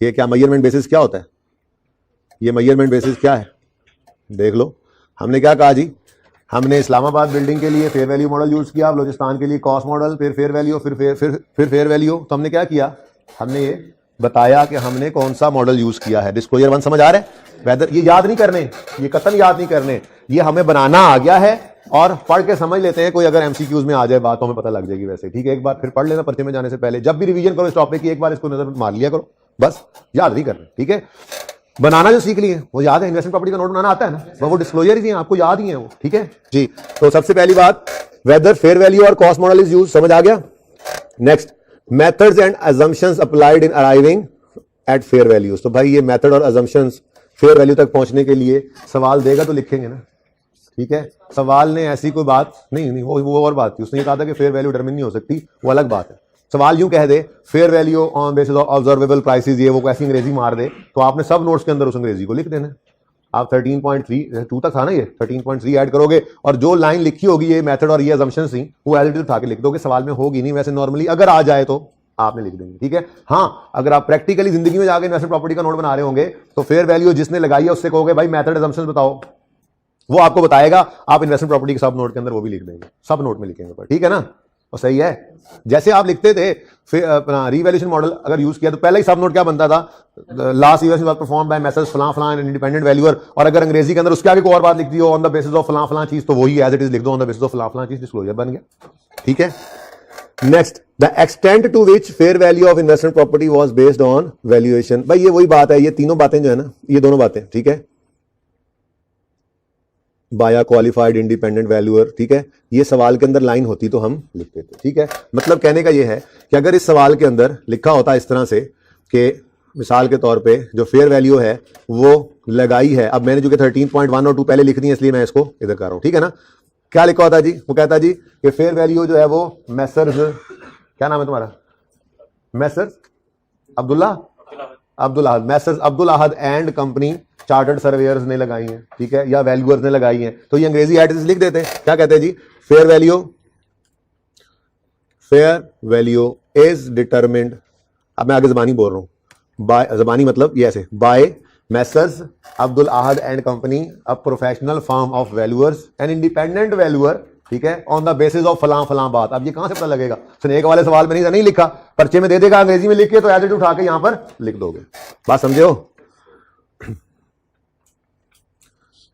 Speaker 1: ये क्या मेजरमेंट बेसिस क्या होता है? ये मेजरमेंट बेसिस क्या है देख लो। हमने क्या कहा जी, हमने इस्लामाबाद बिल्डिंग के लिए फेयर वैल्यू मॉडल यूज किया, बलूचिस्तान के लिए कॉस्ट मॉडल, फिर फेयर वैल्यू, फिर फेयर वैल्यू। तो हमने क्या किया, हमने ये बताया कि हमने कौन सा मॉडल यूज किया है। डिस्क्लोजर 1 समझ आ रहा है? वेदर, ये याद नहीं करने, ये कतन याद नहीं करने, ये हमें बनाना आ गया है और पढ़ के समझ लेते हैं। कोई अगर MCQs में आ जाए बात तो हमें पता लग जाएगी वैसे, ठीक है। एक बार फिर पढ़ लेना पर्चे में जाने से पहले, जब भी रिवीजन करो इस टॉपिक की एक बार इसको नजर मार लिया करो, बस याद नहीं करना, ठीक है। बनाना जो सीख लिए वो याद है, इन्वेस्टमेंट प्रॉपर्टी का नोट बनाना आता है ना, वो डिस्क्लोजर ही है, आपको याद ही है वो, ठीक है जी। तो सबसे पहली बात, वेदर फेयर वैल्यू और कॉस्ट मॉडल इज यूज, समझ आ गया। Next, methods and assumptions applied in arriving at fair values. तो भाई ये मेथड और अजम्पशंस फेयर वैल्यू तक पहुंचने के लिए सवाल देगा तो लिखेंगे ना, ठीक है। सवाल ने ऐसी कोई बात नहीं, वो और बात थी, उसने ये कहा था कि फेयर वैल्यू डिटरमिन नहीं हो सकती, वो अलग बात है। सवाल यूं कह दे fair value on basis of observable prices, ये वो ऐसी अंग्रेजी मार दे तो आपने सब नोट्स के अंदर उस अंग्रेजी को लिख देना। आप 13.3 तक था ना, ये 13.3 ऐड करोगे और जो लाइन लिखी होगी ये मेथड और ये अजम्पशंस थी वो एज इट इज उठा के लिख दोगे। सवाल में होगी नहीं वैसे, नॉर्मली अगर आ जाए तो आपने लिख देंगे, ठीक है। हाँ, अगर आप प्रैक्टिकली जिंदगी में जाके इन्वेस्टमेंट प्रॉपर्टी का नोट बना रहे होंगे तो फेयर वैल्यू जिसने लगाई है उससे कहोगे भाई मेथड अजम्पशंस बताओ, वो आपको बताएगा। आप इन्वेस्टमेंट प्रॉपर्टी के सब नोट के अंदर वो भी लिख देंगे, सब नोट में लिखेंगे, ठीक है ना। और सही है, जैसे आप लिखते थे फिर अपना रीवैल्यूएशन मॉडल अगर यूज किया तो पहले ही सब नोट क्या बनता था, last year was perform by messrs फलां फलां इंडिपेंडेंट वैल्यूअर, और अगर अंग्रेजी के अंदर उसके आगे कोई और बात लिख दी हो ऑन द बेसिस ऑफ फलां फलां चीज, तो वही एज इट इज लिख दो, ऑन द बेसिस ऑफ फलां फलां चीज, डिस्क्लोजर बन गया, ठीक है। Next, the extent to which fair value of investment property was based on valuation. भाई ये वही बात है, ये तीनों बातें जो है ना, ये दोनों बातें, ठीक है, बाया क्वालिफाइड इंडिपेंडेंट वैल्यूअर, ठीक है। ये सवाल के अंदर लाइन होती तो हम लिखते थे, ठीक है। मतलब कहने का ये है कि अगर इस सवाल के अंदर लिखा होता इस तरह से कि मिसाल के तौर पे जो फेयर वैल्यू है वो लगाई है, अब मैंने जो कि 13.1 और 2 पहले लिख दी है इसलिए मैं इसको इधर कर रहा हूं, ठीक है ना। क्या लिखा होता जी, वो कहता जी कि फेयर वैल्यू जो है वो मैसर्स, क्या नाम है तुम्हारा, Messrs Abdul Ahad, Messrs Abdul Ahad and company chartered surveyor's ने लगाई हैं, ठीक है, या वैल्यूअर्स ने लगाई हैं। तो ये अंग्रेजी एडिस लिख देते हैं, क्या कहते हैं जी, फेयर वैल्यू इज डिटरमिन्ड, अब मैं आगे जबानी बोल रहा हूं, बाय, जबानी मतलब ये ऐसे, by Messrs Abdul Ahad and company, a professional firm of valuers and independent valuer, ठीक है, ऑन द बेसिस ऑफ फलां फलां बात। अब ये कहां से पता लगेगा, स्नेक वाले सवाल में नहीं लिखा, पर्चे में दे देगा अंग्रेजी में लिख के, तो एज इट उठा के यहां पर लिख दोगे। बात समझे हो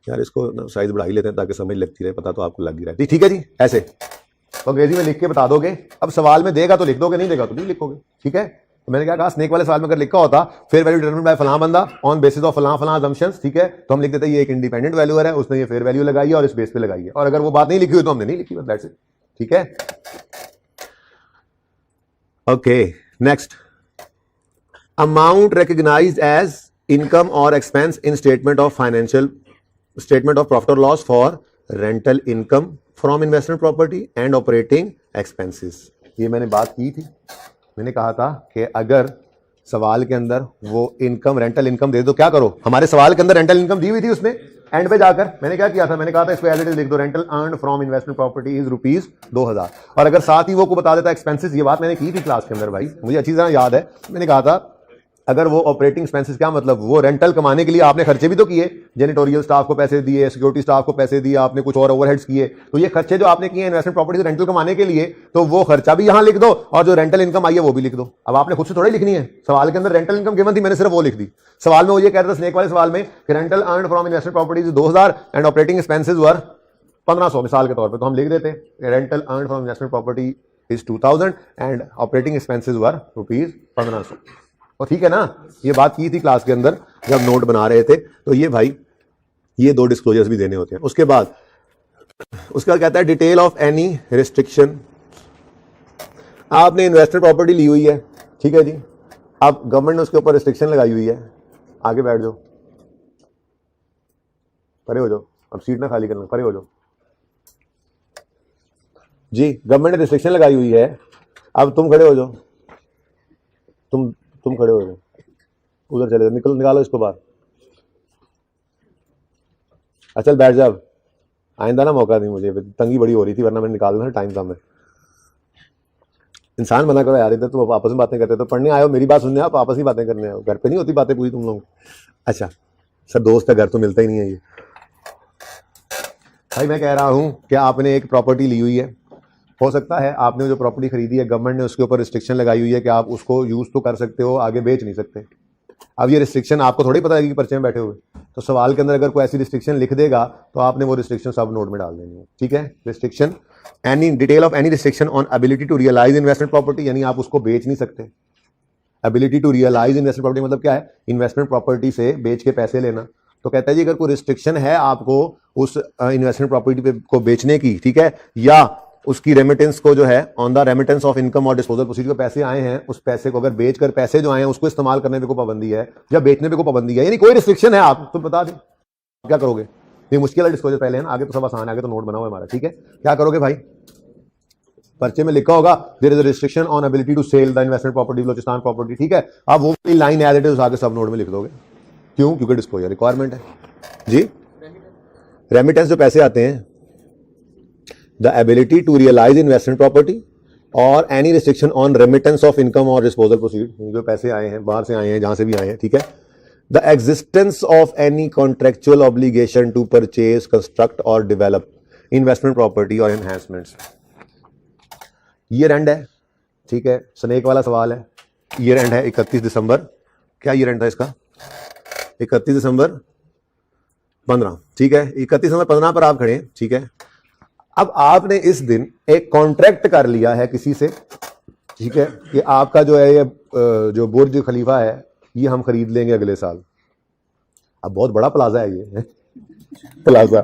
Speaker 1: यार, इसको साइज बढ़ा ही लेते हैं ताकि समझ लगती रहे, पता तो आपको लग ही रहा है, ठीक है जी। ऐसे तो अंग्रेजी में लिख के बता दोगे, अब सवाल में देगा तो लिख दोगे, नहीं देगा तो नहीं लिखोगे, ठीक है। तो मैंने क्या कहा, स्नेक वाले सवाल में अगर लिखा होता फेयर वैल्यू डिटरमिन्ड बाय फलां बंदा ऑन बेसिस ऑफ फलां फलां असम्पशंस, ठीक है, तो हम लिख देते ये एक इंडिपेंडेंट वैल्यूअर है, उसने ये फेयर वैल्यू लगाई है और इस बेस पे लगाई है। और अगर वो बात नहीं लिखी हुई तो हमने नहीं लिखी, दैट्स इट, ठीक है। Okay, next, amount recognised as income और expense in statement of profit और loss for rental income from investment property and operating expenses. ये मैंने बात की थी, मैंने कहा था कि अगर सवाल के अंदर वो इनकम, रेंटल इनकम दे दो, क्या करो, हमारे सवाल के अंदर रेंटल इनकम दी हुई थी, उसमें एंड पे जाकर मैंने क्या किया था, मैंने कहा था इसको एज इट इज लिख दो, rental earned from investment property is ₹2000। और अगर साथ ही वो को बता देता एक्सपेंसेस, ये बात मैंने की थी क्लास के अंदर भाई, मुझे अच्छी तरह याद है, मैंने कहा था अगर वो ऑपरेटिंग एक्सपेंसेस, क्या मतलब, वो रेंटल कमाने के लिए आपने खर्चे भी तो किए, जेनिटोरियल स्टाफ को पैसे दिए, सिक्योरिटी स्टाफ को पैसे दिए, आपने कुछ और ओवरहेड्स किए, तो ये खर्चे जो आपने किए इन्वेस्टमेंट प्रॉपर्टी से रेंटल कमाने के लिए, तो वो खर्चा भी यहां लिख दो और जो रेंटल इनकम आई है वो भी लिख दो। अब आपने खुद से थोड़ी लिखनी है, सवाल के अंदर रेंटल इनकम गिवन थी, मैंने सिर्फ वो लिख दी। सवाल में वो ये कह रहा था स्नेक वाले सवाल में कि rental earned from investment property 2000 and operating expenses were 1500 मिसाल के तौर पर, तो हम लिख देते rental earned from investment property is 2000 and operating expenses were rupees 1500। और ठीक है ना, ये बात की थी क्लास के अंदर जब नोट बना रहे थे। तो ये भाई ये 2 डिस्क्लोजर्स भी देने होते हैं। उसके बाद उसका कहता है डिटेल ऑफ एनी रिस्ट्रिक्शन। आपने इन्वेस्टर प्रॉपर्टी ली हुई है, ठीक है जी, अब गवर्नमेंट ने उसके ऊपर रिस्ट्रिक्शन लगाई हुई है। आगे बैठ जाओ, परे हो जाओ, अब सीट ना खाली करना, परे हो जाओ जी। गवर्नमेंट ने रिस्ट्रिक्शन लगाई हुई है, अब तुम खड़े हो जाओ, तुम खड़े हो जाओ, उधर चले जाओ, निकालो इसको बाहर। अच्छा बैठ जा, अब आइंदा ना मौका नहीं, मुझे तंगी बड़ी हो रही थी वरना मैंने निकाल देना, टाइम कम है। इंसान बना करो यार, इधर तुम आपस में बातें करते हो, तो पढ़ने आए हो, मेरी बात सुनने आप आपस ही बातें करने आओ, घर पे नहीं होती बातें पूरी तुम लोग। अच्छा सर दोस्त है, घर तो मिलता ही नहीं है ये। भाई मैं कह रहा हूं कि आपने एक प्रॉपर्टी ली हुई है, हो सकता है आपने जो प्रॉपर्टी खरीदी है गवर्नमेंट ने उसके ऊपर रिस्ट्रिक्शन लगाई हुई है कि आप उसको यूज तो कर सकते हो, आगे बेच नहीं सकते। अब ये रिस्ट्रिक्शन आपको थोड़ी पता है कि पर्चे में बैठे हुए, तो सवाल के अंदर अगर कोई ऐसी रिस्ट्रिक्शन लिख देगा तो आपने वो रिस्ट्रिक्शन सब नोट में डाल देनी है, ठीक है। Restriction any detail of any restriction on ability to realise investment property, यानी आप उसको बेच नहीं सकते। Ability to realise investment property मतलब क्या है, इन्वेस्टमेंट प्रॉपर्टी से बेच के पैसे लेना। तो कहता है जी अगर कोई रिस्ट्रिक्शन है आपको उस इन्वेस्टमेंट प्रॉपर्टी को बेचने की, ठीक है, या उसकी रेमिटेंस को जो है on the remittance of income और डिस्पोजल प्रोसीड, पैसे आए हैं उस पैसे को अगर बेचकर पैसे जो आए हैं उसको इस्तेमाल करने पे कोई पाबंदी है या बेचने पे कोई पाबंदी है, यानी कोई रिस्ट्रिक्शन है आप तो बता दें क्या करोगे। ये मुश्किल है डिस्क्लोजर पहले है ना, आगे तो सब आसान है, आगे तो नोट बना हुआ है हमारा, ठीक है। क्या करोगे भाई, पर्चे में लिखा होगा there is a restriction on ability to sell the investment property Balochistan property, ठीक है। आप वो लाइन एज इट इज आगे सब नोट में लिख दोगे, क्यों, क्योंकि डिस्क्लोजर रिक्वायरमेंट है जी। रेमिटेंस जो पैसे आते हैं, the ability to realize investment property और any restriction on remittance of income or disposal proceed, जो पैसे आए हैं बाहर से आए हैं जहां से भी आए हैं, ठीक है। the existence of any contractual obligation to purchase, construct or develop investment property or enhancements। Year and है, ठीक है, स्नेक वाला सवाल है। ईयर एंड है 31 दिसंबर, क्या ईयर एंड था इसका, 31 दिसंबर 15, ठीक है। 31 दिसंबर 15 पर आप खड़े, ठीक है। अब आपने इस दिन एक कॉन्ट्रैक्ट कर लिया है किसी से, ठीक है, कि आपका जो है ये जो बुर्ज खलीफा है ये हम खरीद लेंगे अगले साल। अब बहुत बड़ा प्लाजा है ये प्लाजा,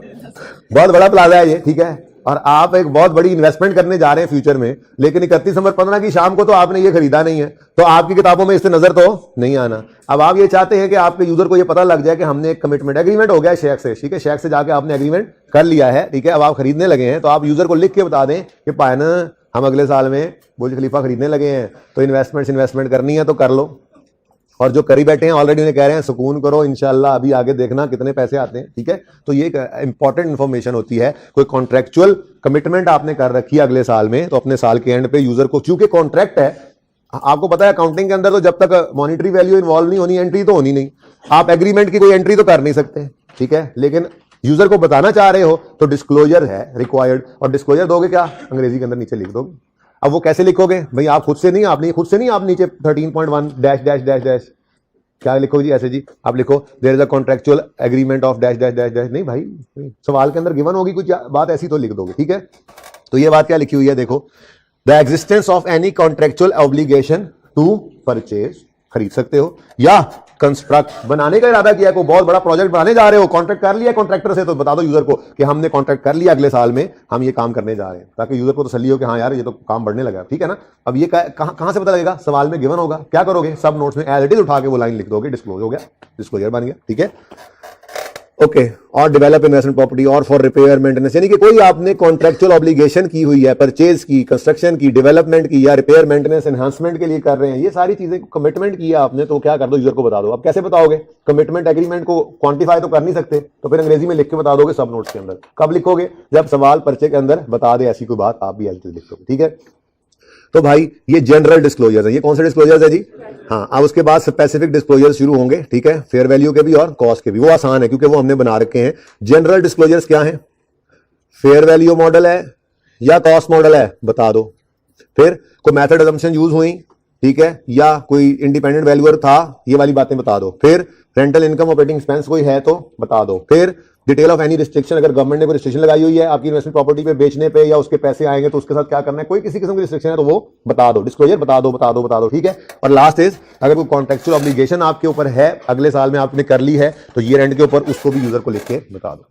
Speaker 1: बहुत बड़ा प्लाजा है ये, ठीक है। और आप एक बहुत बड़ी इन्वेस्टमेंट करने जा रहे हैं फ्यूचर में, लेकिन 31 दिसंबर 15 की शाम को तो आपने ये खरीदा नहीं है, तो आपकी किताबों में इससे नजर तो नहीं आना। अब आप ये चाहते हैं कि आपके यूजर को ये पता लग जाए कि हमने एक कमिटमेंट एग्रीमेंट हो गया है शेख से, ठीक है, शेख से जाके आपने एग्रीमेंट कर लिया है, ठीक है। अब आप खरीदने लगे हैं तो आप यूजर को लिख के बता दें कि पायना हम अगले साल में बुर्ज खलीफा खरीदने लगे हैं, तो इन्वेस्टमेंट करनी है तो कर लो। और जो करी बैठे हैं ऑलरेडी उन्हें कह रहे हैं सुकून करो, इंशाल्लाह अभी आगे देखना कितने पैसे आते हैं, ठीक है। तो ये एक इंपॉर्टेंट इंफॉर्मेशन होती है, कोई कॉन्ट्रेक्चुअल कमिटमेंट आपने कर रखी है अगले साल में, तो अपने साल के एंड पे यूजर को, क्योंकि कॉन्ट्रैक्ट है, आपको पता है अकाउंटिंग के अंदर तो जब तक मॉनिटरी वैल्यू इन्वॉल्व नहीं होनी एंट्री तो होनी नहीं, आप एग्रीमेंट की कोई एंट्री तो कर नहीं सकते, ठीक है। लेकिन यूजर को बताना चाह रहे हो तो डिस्क्लोजर है रिक्वायर्ड, और डिस्क्लोजर दोगे क्या, अंग्रेजी के अंदर नीचे लिख दोगे। अब वो कैसे लिखोगे भाई, आप खुद से नहीं, आप नीचे 13.1 डैश डैश डैश डैश क्या लिखोगे जी, ऐसे जी आप लिखो there is a contractual agreement of dash dash dash dash, नहीं भाई सवाल के अंदर गिवन होगी कुछ बात ऐसी तो लिख दोगे, ठीक है। तो ये बात क्या लिखी हुई है देखो, the existence of any contractual obligation to purchase, खरीद सकते हो, या कंस्ट्रक्ट, बनाने का इरादा किया, कोई बहुत बड़ा प्रोजेक्ट बनाने जा रहे हो, कॉन्ट्रैक्ट कर लिया कॉन्ट्रैक्टर से, तो बता दो यूजर को कि हमने कॉन्ट्रैक्ट कर लिया अगले साल में हम ये काम करने जा रहे हैं, ताकि यूजर को तसल्ली हो कि हाँ यार ये तो काम बढ़ने लगा, ठीक है ना। अब ये कहां से पता लगेगा, सवाल में गिवन होगा, क्या करोगे, सब नोट्स में एज इट इज उठा के वो लाइन लिख दोगे, डिस्क्लोज हो गया, डिस्क्लोजर बन गया, ठीक है। ओके, और डेवलप इन्वेस्टमेंट प्रॉपर्टी और फॉर रिपेयर मेंटेनेंस, यानी कि कोई आपने कॉन्ट्रेक्चुअल ऑब्लिगेशन की हुई है, परचेज की, कंस्ट्रक्शन की, डेवलपमेंट की, या रिपेयर मेंटेनेंस एनहांसमेंट के लिए कर रहे हैं, ये सारी चीजें कमिटमेंट किया आपने, तो क्या कर दो यूजर को बता दो। अब कैसे बताओगे, कमिटमेंट एग्रीमेंट को क्वांटिफाई तो कर नहीं सकते, तो फिर अंग्रेजी में लिख के बता दोगे सब नोट्स के अंदर। कब लिखोगे, जब सवाल पर्चे के अंदर बता दे ऐसी कोई बात, आप भी ऐसे लिख दोगे, ठीक है। तो भाई ये जनरल डिस्क्लोजर है, ये कौन से डिस्क्लोजर है जी, हाँ। अब उसके बाद स्पेसिफिक डिस्क्लोजर शुरू होंगे, ठीक है, फेयर वैल्यू के भी और कॉस्ट के भी, वो आसान है क्योंकि वो हमने बना रखे हैं। जनरल डिस्क्लोजर्स क्या है, फेयर वैल्यू मॉडल है या कॉस्ट मॉडल है, बता दो। फिर कोई मेथड असम्पशन यूज हुई, ठीक है, या कोई इंडिपेंडेंट वैल्यूअर था, ये वाली बातें बता दो। फिर रेंटल इनकम ऑपरेटिंग एक्सपेंस कोई है तो बता दो। फिर डिटेल ऑफ एनी रिस्ट्रिक्शन, अगर गवर्नमेंट ने कोई रिस्ट्रिक्शन लगाई हुई है आपकी इन्वेस्टमेंट प्रॉपर्टी पे बेचने पे या उसके पैसे आएंगे तो उसके साथ क्या करना है, कोई किसी किस्म की रिस्ट्रिक्शन है तो वो बता दो, डिस्क्लोजर बता दो, ठीक है। और लास्ट इज अगर कोई कॉन्ट्रेक्चुअल ऑब्लिगेशन आपके ऊपर है अगले साल में आपने कर ली है तो ईयर एंड के ऊपर उसको भी यूजर को लिख के बता दो।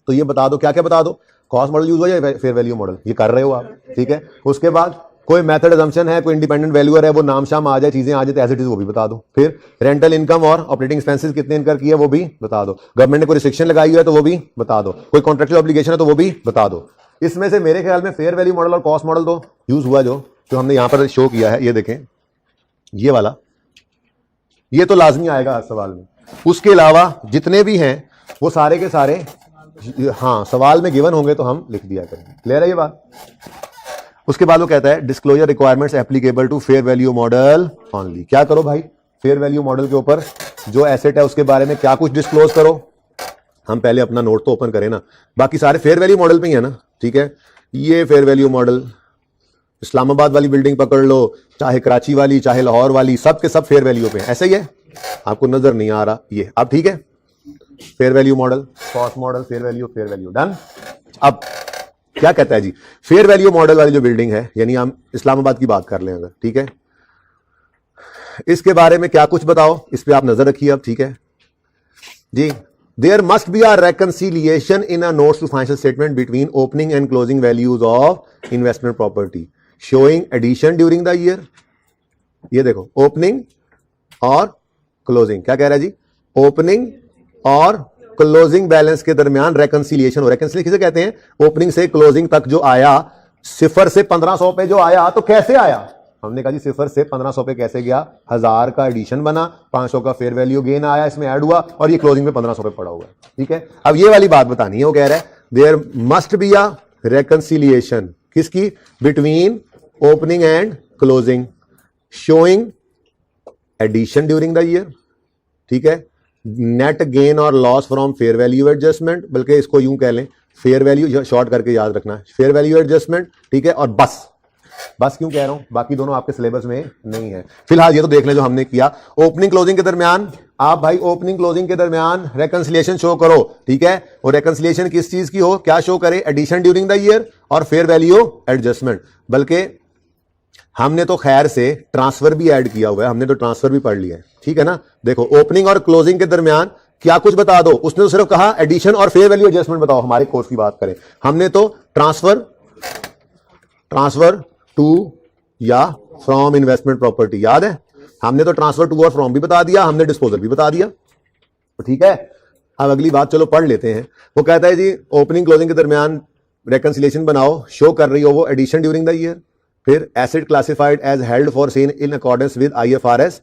Speaker 1: तो ये बता दो, क्या क्या बता दो, कॉस्ट मॉडल यूज हो या फेयर वैल्यू मॉडल, ये कर रहे हो आप, ठीक है। उसके बाद कोई मेथड अजम्पशन है, कोई इंडिपेंडेंट वैल्यूअर है, वो नाम शाम आ जाए, चीजें आ जाए एज इट इज, वो भी बता दो। फिर रेंटल इनकम और ऑपरेटिंग एक्सपेंसेस कितने इनकर किए वो भी बता दो। गवर्नमेंट ने कोई रिस्ट्रिक्शन लगाई है तो वो भी बता दो। कोई कॉन्ट्रेक्चुअल ऑब्लिगेशन है तो वो भी बता दो। इसमें से मेरे ख्याल में फेयर वैल्यू मॉडल और कॉस्ट मॉडल तो यूज हुआ, जो हमने यहां पर शो किया है, ये देखें, ये वाला, ये तो लाजमी आएगा सवाल में। उसके अलावा जितने भी हैं वो सारे के सारे हाँ सवाल में गिवन होंगे तो हम लिख दिया करेंगे। क्लियर है ये बात। उसके बाद वो कहता है disclosure requirements applicable to fair value model only. क्या करो भाई, फेयर वैल्यू मॉडल के ऊपर जो एसेट है उसके बारे में क्या कुछ डिस्क्लोज करो। हम पहले अपना नोट तो ओपन करें ना, बाकी सारे फेयर वैल्यू मॉडल पे ही है ना, ठीक है। ये फेयर वैल्यू मॉडल, इस्लामाबाद वाली बिल्डिंग पकड़ लो, चाहे कराची वाली चाहे लाहौर वाली, सब के सब फेयर वैल्यू पे ऐसे ही है, आपको नजर नहीं आ रहा ये अब, ठीक है। Fair value model, cost model, fair value done. अब क्या कहता है जी, फेयर वैल्यू मॉडल वाली जो बिल्डिंग है, यानी हम इस्लामाबाद की बात कर लें अगर, ठीक है, इसके बारे में क्या कुछ बताओ, इस पे आप नजर रखिए अब, ठीक है जी। There must be a reconciliation in a notes to financial statement between opening and closing values of investment property showing addition during the year. ये देखो, ओपनिंग और क्लोजिंग, क्या कह रहा है जी, ओपनिंग और क्लोजिंग बैलेंस के दरमियान रेकंसिलिएशन हो। रेकंसिलिएशन किसे कहते हैं, ओपनिंग से क्लोजिंग तक जो आया, सिफर से 1500 पे जो आया तो कैसे आया, हमने कहा जी सिफर से 1500 पे कैसे गया, 1000 का एडिशन बना, 500 का फेयर वैल्यू गेन आया, इसमें ऐड हुआ और ये क्लोजिंग में 1500 पे पड़ा हुआ है, ठीक है। अब ये वाली बात बतानी है, वो कह रहा है there must be a reconciliation किसकी, between opening and closing showing addition during the year, ठीक है, नेट गेन और loss from fair value adjustment, बल्कि इसको यूं कह लें फेयर वैल्यू, शॉर्ट करके याद रखना, फेयर वैल्यू एडजस्टमेंट, ठीक है। और बस क्यों कह रहा हूं, बाकी दोनों आपके सिलेबस में नहीं है फिलहाल, ये तो देख लें जो हमने किया। ओपनिंग क्लोजिंग के दरमियान आप भाई ओपनिंग क्लोजिंग के दरमियान रेकंसिलिएशन शो करो, ठीक है। और रेकंसिलिएशन किस चीज की हो, क्या शो करे, एडिशन ड्यूरिंग द ईयर और फेयर वैल्यू एडजस्टमेंट। बल्कि हमने तो खैर से ट्रांसफर भी ऐड किया हुआ है, हमने तो ट्रांसफर भी पढ़ लिया है, ठीक है ना। देखो ओपनिंग और क्लोजिंग के दरमियान क्या कुछ बता दो, उसने तो सिर्फ कहा एडिशन और फेयर वैल्यू एडजस्टमेंट बताओ। हमारे कोर्स की बात करें, हमने तो ट्रांसफर टू या फ्रॉम इन्वेस्टमेंट प्रॉपर्टी, याद है, हमने तो ट्रांसफर टू और फ्रॉम भी बता दिया, हमने डिस्पोजल भी बता दिया, तो ठीक है। अब अगली बात चलो पढ़ लेते हैं। वो कहता है जी ओपनिंग क्लोजिंग के दरमियान रेकंसिलिएशन बनाओ, शो कर रही हो वो एडिशन ड्यूरिंग द ईयर, फिर asset classified as held for sale in accordance with IFRS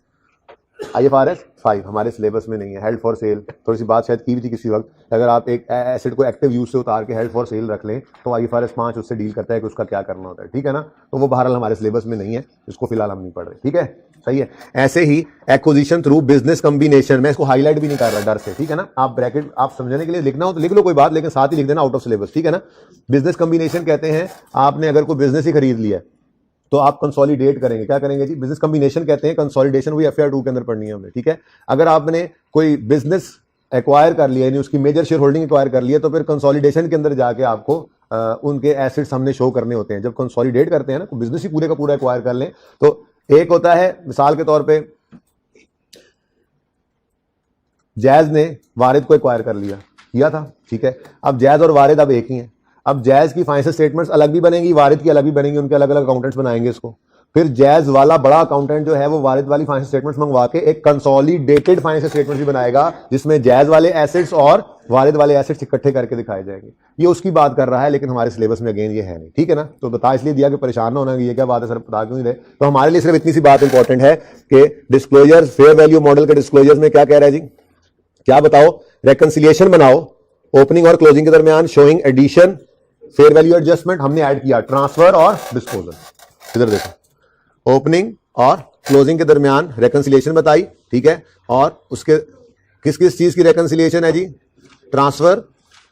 Speaker 1: 5 हमारे सिलेबस में नहीं है। हेल्ड फॉर सेल थोड़ी सी बात शायद की भी थी किसी वक्त, अगर आप एक एसेट को एक्टिव यूज से उतार के हेल्ड फॉर सेल रख लें तो आईएफआरएस 5 उससे डील करता है कि उसका क्या करना होता है, ठीक है ना। तो वो बहरहाल हमारे सिलेबस में नहीं है, इसको फिलहाल हम नहीं पढ़ रहे, ठीक है, सही है। ऐसे ही एक्विजिशन थ्रू बिजनेस कॉम्बिनेशन, मैं इसको हाईलाइट भी नहीं कर रहा डर से, ठीक है ना। आप ब्रैकेट आप समझने के लिए लिखना हो तो लिख लो कोई बात, लेकिन साथ ही लिख देना आउट ऑफ सिलेबस, ठीक है ना। बिजनेस कॉम्बिनेशन कहते हैं, आपने अगर कोई बिजनेस ही खरीद लिया तो आप कंसोलिडेट करेंगे, क्या करेंगे जी, बिजनेस कॉम्बिनेशन कहते हैं, कंसोलिडेशन हुई एफआईआर 2 के अंदर पढ़नी है हमें, ठीक है। अगर आपने कोई बिजनेस एक्वायर कर लिया, यानी उसकी मेजर शेयर होल्डिंग एक्वायर कर लिया, तो फिर कंसोलिडेशन के अंदर जाके आपको उनके एसेट्स हमने शो करने होते हैं। जब कंसोलिडेट करते हैं ना, तो बिजनेस ही पूरे का पूरा एक्वायर कर लें, तो एक होता है मिसाल के तौर पर जैज ने वारिद को एक्वायर कर किया था, ठीक है। अब जैज और वारिद अब एक ही हैं। अब जैज की फाइनेंशियल स्टेटमेंट्स अलग भी बनेंगी, वारिद की अलग भी बनेंगी, उनके अलग अलग अकाउंटेंट्स बनाएंगे इसको। फिर जैज वाला बड़ा अकाउंटेंट जो है वो वारिद वाली फाइनेंशियल स्टेटमेंट्स मंगवा के एक कंसोलिडेटेड फाइनेंशियल स्टेटमेंट भी बनाएगा, जिसमें जैज वाले एसेट्स और वारिद वाले एसेट्स इकट्ठे करके दिखाए जाएंगे। ये उसकी बात कर रहा है, लेकिन हमारे सिलेबस में अगेन ये है नहीं, ठीक है ना। तो बता इसलिए दिया कि परेशान ना होना, ये क्या बात है सर, बता क्यों नहीं रहे। तो हमारे लिए सिर्फ इतनी सी बात इंपॉर्टेंट है कि डिस्क्लोजर, फेयर वैल्यू मॉडल के डिस्क्लोजर्स में क्या कह रहा है जी, क्या बताओ, रेकंसिलिएशन बनाओ ओपनिंग और क्लोजिंग के दरमियान, showing addition, fair value adjustment हमने ऐड किया, ट्रांसफर और डिस्पोजल। इधर देखो, ओपनिंग और क्लोजिंग के दरमियान रेकंसिलिएशन बताई, ठीक है। और उसके किस किस चीज की रेकंसिलिएशन है जी, transfer,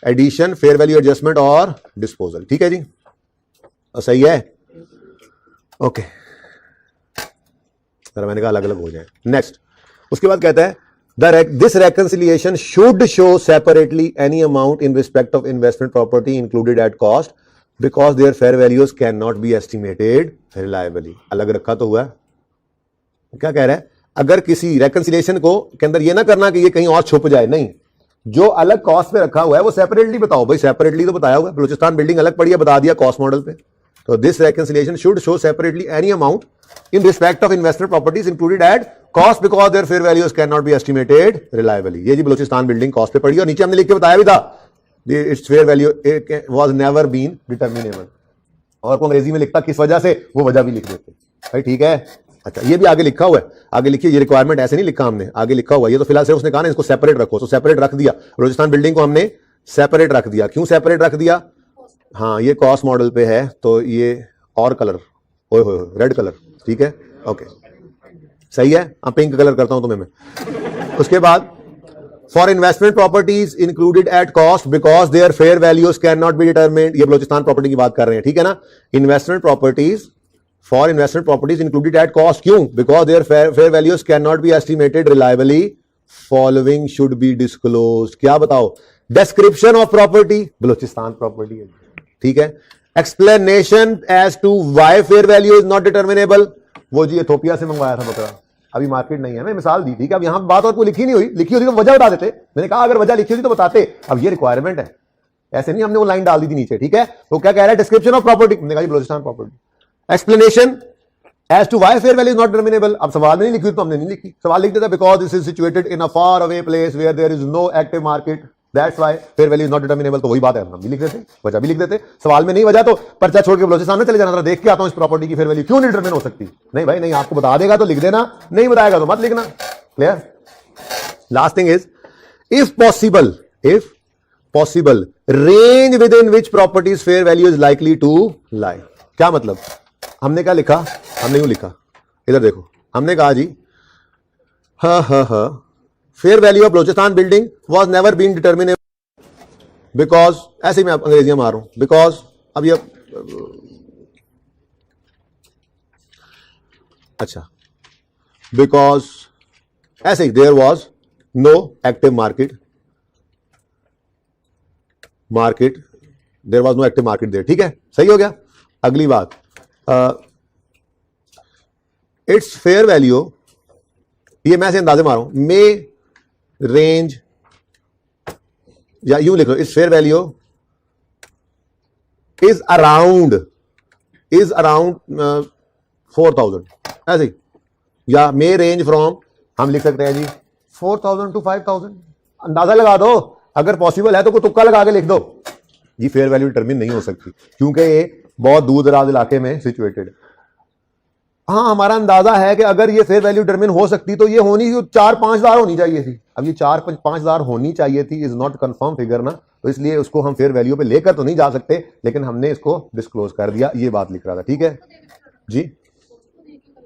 Speaker 1: addition, fair value adjustment और डिस्पोजल, ठीक है जी, और सही है, ओके। मैंने कहा अलग अलग हो जाए। नेक्स्ट, उसके बाद कहता है This reconciliation should show separately any amount in respect of investment property included at cost because their fair values cannot be estimated reliably. अलग रखा तो हुआ, क्या कह रहा है? अगर किसी reconciliation को के अंदर ये ना करना कि ये कहीं और छुप जाए, नहीं, जो अलग कॉस्ट पे रखा हुआ है वो सेपरेटली बताओ भाई, सेपरेटली तो बताया हुआ है, बलूचिस्तान बिल्डिंग अलग पड़ी है, बता दिया कॉस्ट मॉडल पे. तो this reconciliation should show separately any amount in respect of investment properties included at cost because their fair values cannot be estimated reliably. ये जी बलूचिस्तान बिल्डिंग कॉस्ट पे पड़ी और नीचे हमने लिख के बताया भी था its fair value was never been determinable. और को अंग्रेजी में लिखता किस वजह से, वो वजह भी लिख देते भाई, ठीक है. अच्छा, ये भी आगे लिखा हुआ है, आगे लिखिए, ये रिक्वायरमेंट ऐसे नहीं लिखा हमने, आगे लिखा हुआ है. ये तो फिलहाल सिर्फ उसने कहा ना इसको सेपरेट रखो, तो सेपरेट रख दिया. बलूचिस्तान बिल्डिंग को हमने सेपरेट रख दिया. क्यों सेपरेट रख दिया? हाँ, ये कॉस्ट मॉडल पे है तो ये और कलर, ओए होए रेड कलर, ठीक है, ओके सही है. अब पिंक कलर करता हूं तुम्हें मैं. उसके बाद for investment properties included at cost because their fair values can not be determined. ये बलूचिस्तान प्रॉपर्टी की बात कर रहे हैं, ठीक है ना. Investment properties, for investment properties included at cost, क्यों? Because their fair values can not be estimated reliably. Following should be disclose. क्या बताओ? Description of property, Balochistan property है, ठीक है. Explanation as to why fair value is not determinable. वो जी इथोपिया से मंगवाया था बकरा, अभी मार्केट नहीं है, मैं मिसाल दी थी कि अब यहां बात और कोई लिखी नहीं हुई, लिखी होती तो वजह बता देते. मैंने कहा अगर वजह लिखी होती तो बताते. अब ये रिक्वायरमेंट है, ऐसे नहीं हमने वो लाइन डाल दी थी नीचे, ठीक है. तो क्या कह रहा है? डिस्क्रिप्शन ऑफ प्रॉपर्टी, मैंने कहा Balochistan property. Explanation as to why fair value is not determinable. अब सवाल में नहीं लिखी तो हमने नहीं लिखी, सवाल लिख देता because this is situated in a far away place where there is no active market, that's why fair value is not determinable. तो वही बात है, हम भी लिख देते, वजह भी लिख देते. सवाल में नहीं वजह तो पर्चा छोड़ के बलूचिस्तान में चले जाना था, देख के आता हूं इस प्रॉपर्टी की फेयर वैल्यू क्यों नहीं डिटरमिन हो सकती. नहीं भाई नहीं, आपको बता देगा तो लिख देना, नहीं बताएगा तो मत लिखना. Clear? Last thing is if possible range within which properties fair value is likely to lie. क्या मतलब? हमने क्या लिखा? हमने यूं लिखा, इधर देखो, हमने कहा जी fair value of Balochistan building was never been determinable because, ऐसे ही मैं अंग्रेजी मार रहा हूं, बिकॉज, अब ये अच्छा, बिकॉज ऐसे ही there was no active market, there was no active market there. ठीक है, सही हो गया. अगली बात, इट्स फेयर वैल्यू, ये मैं से अंदाजे मारूं, मे रेंज, या यूं लिख लो, it's fair value is around 4,000, ऐसे ही, या मे रेंज फ्रॉम, हम लिख सकते हैं जी 4,000 to 5,000. अंदाजा लगा दो, अगर पॉसिबल है तो कोई तुक्का लगा के लिख दो. ये फेयर वैल्यू डिटरमिन नहीं हो सकती क्योंकि ये बहुत दूर दराज इलाके में सिचुएटेड. हाँ, हमारा अंदाजा है कि अगर ये फेयर वैल्यू डिटरमिन हो सकती तो ये होनी 4-5 हज़ार होनी चाहिए थी. अब ये 4-5 हज़ार होनी चाहिए थी, इज नॉट कंफर्म फिगर ना, तो इसलिए उसको हम फेयर वैल्यू पे लेकर तो नहीं जा सकते, लेकिन हमने इसको डिस्क्लोज कर दिया. ये बात लिख रहा था, ठीक है जी.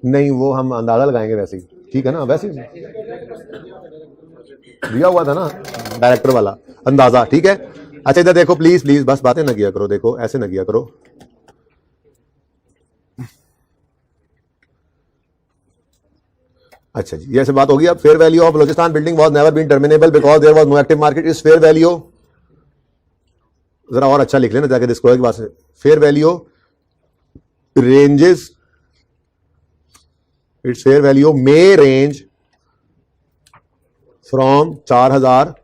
Speaker 1: नहीं, वो हम अंदाजा लगाएंगे वैसे ही, ठीक है ना, वैसे ही दिया हुआ था ना डायरेक्टर वाला अंदाजा, ठीक है. अच्छा इधर देखो प्लीज प्लीज, बस बातें ना किया करो, देखो ऐसे ना किया करो. अच्छा जी, ये ऐसे बात होगी. अब fair value of Balochistan building was never been terminable because there was no active market. इस फेयर वैल्यू, जरा और अच्छा लिख लेना जाके डिस्क्लोजर की बात से, fair value ranges, it's fair value may range from 4,000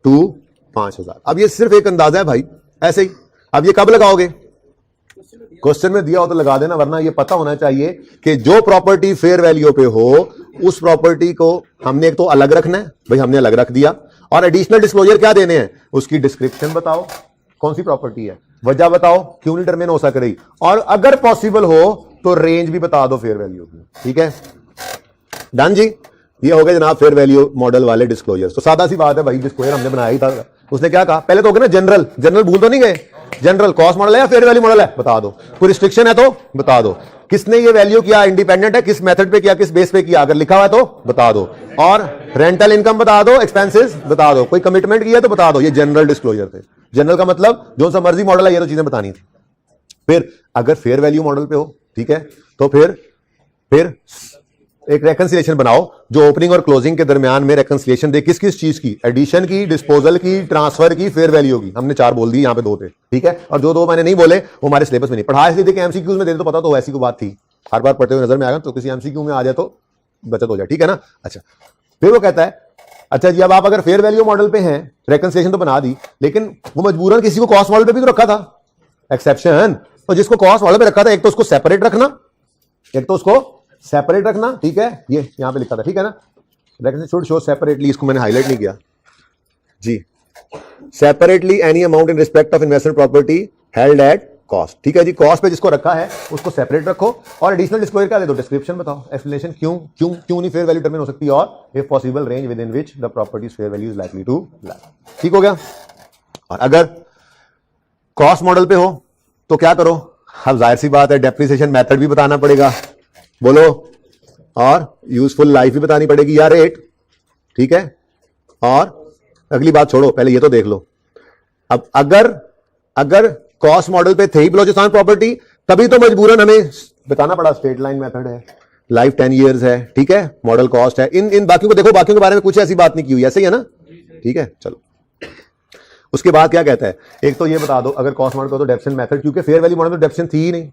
Speaker 1: to 5,000. अब ये सिर्फ एक अंदाजा है भाई, ऐसे ही. अब ये कब लगाओगे? क्वेश्चन में दिया हो तो लगा देना, वरना ये पता होना चाहिए कि जो प्रॉपर्टी फेयर वैल्यू पे हो उस प्रॉपर्टी को हमने एक तो अलग रखना है, भाई हमने अलग रख दिया, और एडिशनल डिस्क्लोजर क्या देने हैं? उसकी डिस्क्रिप्शन बताओ कौन सी प्रॉपर्टी है, वजह बताओ क्यों नहीं डिटरमिन हो सक रही, और अगर पॉसिबल हो तो रेंज भी बता दो फेयर वैल्यू की. ठीक है, डन जी. ये हो गया जनाब फेयर वैल्यू मॉडल वाले डिस्क्लोजर. तो सादा सी बात है भाई, डिस्क्लोजर हमने बनाया ही था. उसने क्या कहा पहले तो हो गया ना जनरल, जनरल भूल तो नहीं गए, जनरल कॉस्ट मॉडल है या फेयर वैल्यू मॉडल है बता दो, कोई रिस्ट्रिक्शन है तो बता दो, किसने ये वैल्यू किया, इंडिपेंडेंट है, किस मेथड पे किया, किस बेस पे किया, अगर लिखा हुआ है तो बता दो, और रेंटल इनकम बता दो, एक्सपेंसेस बता दो, कोई कमिटमेंट किया तो बता दो. ये जनरल डिस्क्लोजर थे. जनरल का मतलब जो सा मर्जी मॉडल है, ये तो चीजें बतानी थी. फिर अगर फेयर वैल्यू मॉडल पे हो, ठीक है, तो फिर एक रेकंसिलिएशन बनाओ जो ओपनिंग और क्लोजिंग के दरमियान में रेकंसिलिएशन दे, किस किस चीज की, एडिशन की, डिस्पोजल की, ट्रांसफर की, फेयर वैल्यू की। हमने 4 बोल दी, यहां पे 2 थे, ठीक है। और जो 2 मैंने नहीं बोले वो हमारे सिलेबस में नहीं पढ़ा, इसलिए देखिए एमसीक्यूज में दे तो पता तो ऐसी कोई बात थी, हर बार पढ़ते हुए नजर में आएगा, तो किसी एमसीक्यू में आ जाए तो बचत हो जाए, ठीक है ना। अच्छा, फिर वो कहता है अच्छा जी, अब आप अगर फेयर वैल्यू मॉडल पे हैं, रेकंसिलिएशन तो बना दी, लेकिन वो मजबूरन किसी को कॉस्ट मॉडल पे भी तो रखा था, एक्सेप्शन। तो जिसको कॉस्ट मॉडल पे रखा था, एक तो उसको सेपरेट रखना, एक तो उसको सेपरेट रखना, ठीक है, ये यहां पे लिखा था, ठीक है ना। रेकंसिलिएशन शुड शो सेपरेटली, इसको मैंने हाईलाइट नहीं किया जी, separately any amount in respect of investment property held at cost, ठीक है जी। कॉस्ट पे जिसको रखा है उसको सेपरेट रखो, और एडिशनल डिस्क्लोजर क्या दे दो, डिस्क्रिप्शन बताओ, एक्सप्लेनेशन क्यों क्यों क्यों नहीं फेयर वैल्यू डिटरमाइन हो सकती, और if possible range within which the properties fair value is likely to lie, ठीक हो गया। और अगर कॉस्ट मॉडल पे हो तो क्या करो, अब जाहिर सी बात है डेप्रिसिएशन मेथड भी बताना पड़ेगा, बोलो, और यूजफुल लाइफ भी बतानी पड़ेगी या रेट, ठीक है। और अगली बात छोड़ो, पहले ये तो देख लो, अब अगर कॉस्ट मॉडल पे थे ही बलोचिस्तान प्रॉपर्टी, तभी तो मजबूरन हमें बताना पड़ा स्ट्रेट लाइन मेथड है, लाइफ 10 इयर्स है, ठीक है, मॉडल कॉस्ट है। इन बाकियों को देखो, बाकियों के बारे में कुछ ऐसी बात नहीं की हुई, ऐसे ही है ना, ठीक है। चलो उसके बाद क्या कहता है, एक तो ये बता दो अगर कॉस्ट मॉडल पे तो डेप्रिसिएशन मेथड, क्योंकि फेयर वैल्यू मॉडल में डेप्रिसिएशन थी ही नहीं,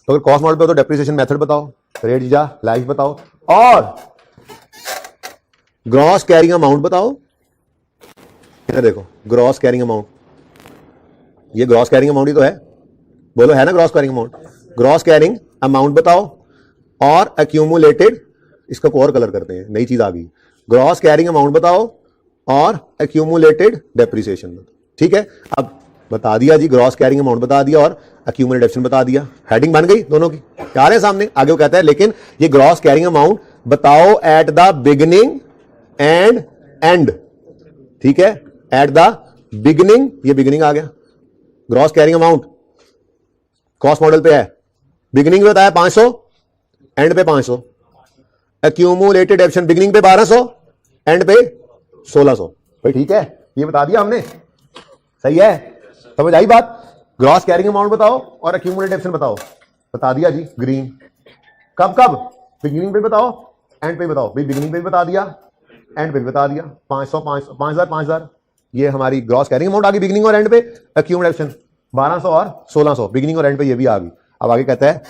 Speaker 1: तो अगर कॉस्ट मॉडल पे तो डेप्रिसिएशन मेथड बताओ, रेट या लाइफ बताओ, और ग्रॉस कैरिंग अमाउंट बताओ। देखो ग्रॉस कैरिंग अमाउंट, ये ग्रॉस कैरिंग अमाउंट ही तो है, बोलो है ना gross carrying amount, gross carrying amount बताओ, और एक्यूमुलेटेड, इसका को और कलर करते हैं, नई चीज आ गई, ग्रॉस कैरिंग अमाउंट बताओ और एक्यूमुलेटेड डेप्रिसिएशन, ठीक है। अब बता दिया जी, ग्रॉस कैरिंग अमाउंट बता दिया और एक्यूमुलेटेड डेप्रिसिएशन बता दिया, हेडिंग बन गई दोनों की, क्या आ रहे हैं सामने। आगे वो कहता है लेकिन ये ग्रॉस कैरिंग अमाउंट बताओ at the beginning and and, ठीक है, एट द बिगिनिंग, ये बिगिनिंग आ गया, gross carrying amount cost model पे है, बिगिनिंग में बताया 500, एंड पे 500, एक्यूमुलेटेड डेप्रिसिएशन बिगिनिंग पे 1200, एंड पे 1600, भाई ठीक है, ये बता दिया हमने, सही है, समझ आई बात। ग्रॉस कैरिंग अमाउंट बताओ और एक्यूमुलेटेड डेप्रिसिएशन बताओ, बता दिया जी, ग्रीन। कब कब, बिगिनिंग पे बताओ, एंड पे बताओ, भाई बिगिनिंग पे भी बता दिया, एंड पे भी बता दिया, 500 5000, ये हमारी ग्रॉस कैरिंग अमाउंट आ गई बिगिनिंग और एंड पे, एक्यूमुलेशन 1200 और 1600, बिगिनिंग और एंड पे ये भी आ गई। अब आगे कहता है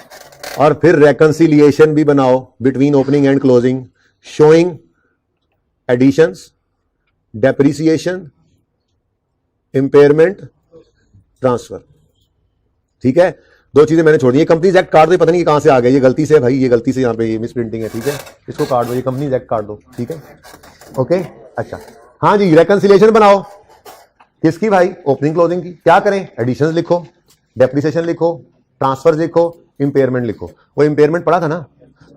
Speaker 1: और फिर रेकंसिलिएशन भी बनाओ between opening and closing, showing additions, depreciation, impairment, transfer, ठीक है। 2 चीजें मैंने छोड़ दी, कंपनीज एक्ट काट दो, पता नहीं कहां से आ गया, ये गलती से भाई, ये गलती से यहां पे ये मिस प्रिंटिंग है, ठीक है, इसको काट दो, ये कंपनीज एक्ट काट दो, ठीक है, ओके। अच्छा हाँ जी, रेकंसिलिएशन बनाओ, किसकी भाई, ओपनिंग क्लोजिंग की। क्या करें, एडिशंस लिखो, डेप्रिसिएशन लिखो, ट्रांसफर लिखो, इंपेयरमेंट लिखो। वो इंपेयरमेंट पढ़ा था ना,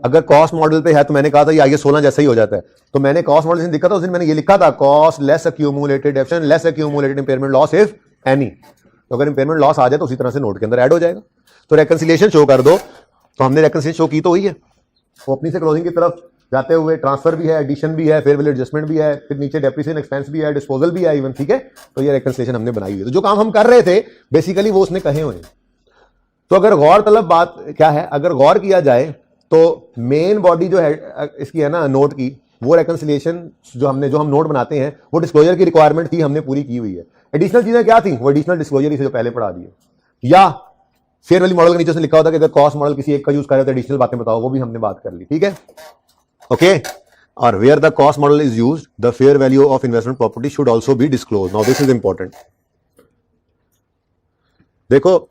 Speaker 1: अगर कॉस्ट मॉडल पे है तो मैंने कहा था ये आगे 16 जैसा ही हो जाता है, तो मैंने कॉस्ट मॉडल से लिखा था उस दिन, मैंने ये लिखा था cost less accumulated depreciation less accumulated impairment loss if any, तो अगर इंपेयरमेंट लॉस आ जाए तो उसी तरह से नोट के अंदर ऐड हो जाएगा। तो रेकंसिलिएशन शो कर दो, तो हमने रेकंसिलिएशन शो की तो हुई है, ओपनिंग से क्लोजिंग की तरफ जाते हुए ट्रांसफर भी है, एडिशन भी है, फेयर वैल्यू एडजस्टमेंट भी है, फिर नीचे डेप्रिसिएशन एक्सपेंस भी है, डिस्पोजल भी है इवन, ठीक है। तो ये रेकंसिलिएशन हमने बनाई हुई है, तो जो काम हम कर रहे थे बेसिकली वो उसने कहे हुए हैं। तो अगर गौर तलब बात क्या है, अगर गौर किया जाए तो मेन बॉडी जो है इसकी है ना नोट की, वो रेकंसिलिएशन जो हम नोट बनाते हैं वो डिस्क्लोजर की रिक्वायरमेंट थी, हमने पूरी की हुई है। एडिशनल चीजें क्या थी, वो एडिशनल डिस्क्लोजर इसे जो पहले पढ़ा दी है, या फेयर वैल्यू मॉडल के नीचे से लिखा होता है कि अगर कॉस्ट मॉडल किसी एक का यूज कर रहे तो एडिशनल बातें बताओ, वो भी हमने बात कर ली, ठीक है, ओके। और where the cost model is used the fair value of investment property should also be disclose. Now this is important. देखो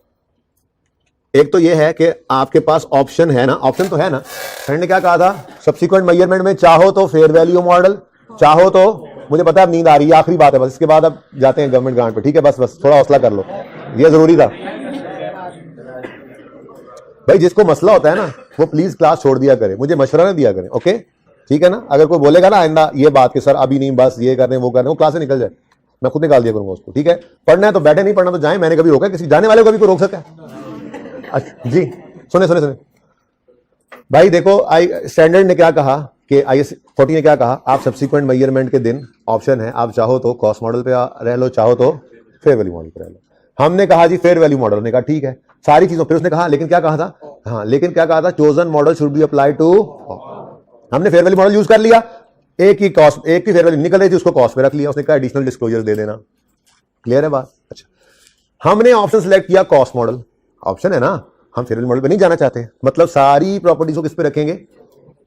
Speaker 1: एक तो ये है कि आपके पास ऑप्शन है ना, ऑप्शन तो है ना, फ्रेंड ने क्या कहा था, सब्सिक्वेंट मेजरमेंट में चाहो तो फेयर वैल्यू मॉडल, चाहो तो, मुझे पता है अब नींद आ रही है, आखिरी बात है बस, इसके बाद अब जाते हैं गवर्नमेंट ग्रांट पे, ठीक है, बस थोड़ा हौसला कर लो, ये जरूरी था भाई। जिसको मसला होता है ना वो प्लीज क्लास छोड़ दिया करे, मुझे मशवरा ना दिया करे, ओके, ठीक है ना। अगर कोई बोलेगा ना आइंदा ये बात कि सर अभी नहीं, बस ये कर रहे हैं वो कर रहे हैं, वो क्लास से निकल जाए, मैं खुद निकाल दिया करूंगा उसको, ठीक है। पढ़ना है तो बैठे, नहीं पढ़ना तो जाए, मैंने कभी रोका किसी जाने वाले को कभी कोई रोक सकता है? जी सुने भाई, देखो स्टैंडर्ड ने क्या कहा कि IS 40 ने क्या कहा, आप सब्सिक्वेंट मेजरमेंट के दिन ऑप्शन है, आप चाहो तो कॉस्ट मॉडल पे रह लो, चाहो तो फेयर वैल्यू मॉडल पे रह लो। हमने कहा जी फेयर वैल्यू मॉडल, ने कहा ठीक है सारी चीजों, फिर उसने कहा लेकिन क्या कहा था, हाँ लेकिन क्या कहा था, chosen model should be apply to, हमने फेयर वैल्यू मॉडल यूज कर लिया, एक ही कॉस्ट, एक की फेयर वैल्यू निकल रही थी, उसको कॉस्ट पे रख लिया, उसने कहा एडिशनल डिस्क्लोजर दे देना। क्लियर है बात? अच्छा, हमने ऑप्शन सेलेक्ट किया कॉस्ट मॉडल, ऑप्शन है ना, हम फेयर वैल्यू मॉडल पे नहीं जाना चाहते, मतलब सारी प्रॉपर्टीज को किस पे रखेंगे,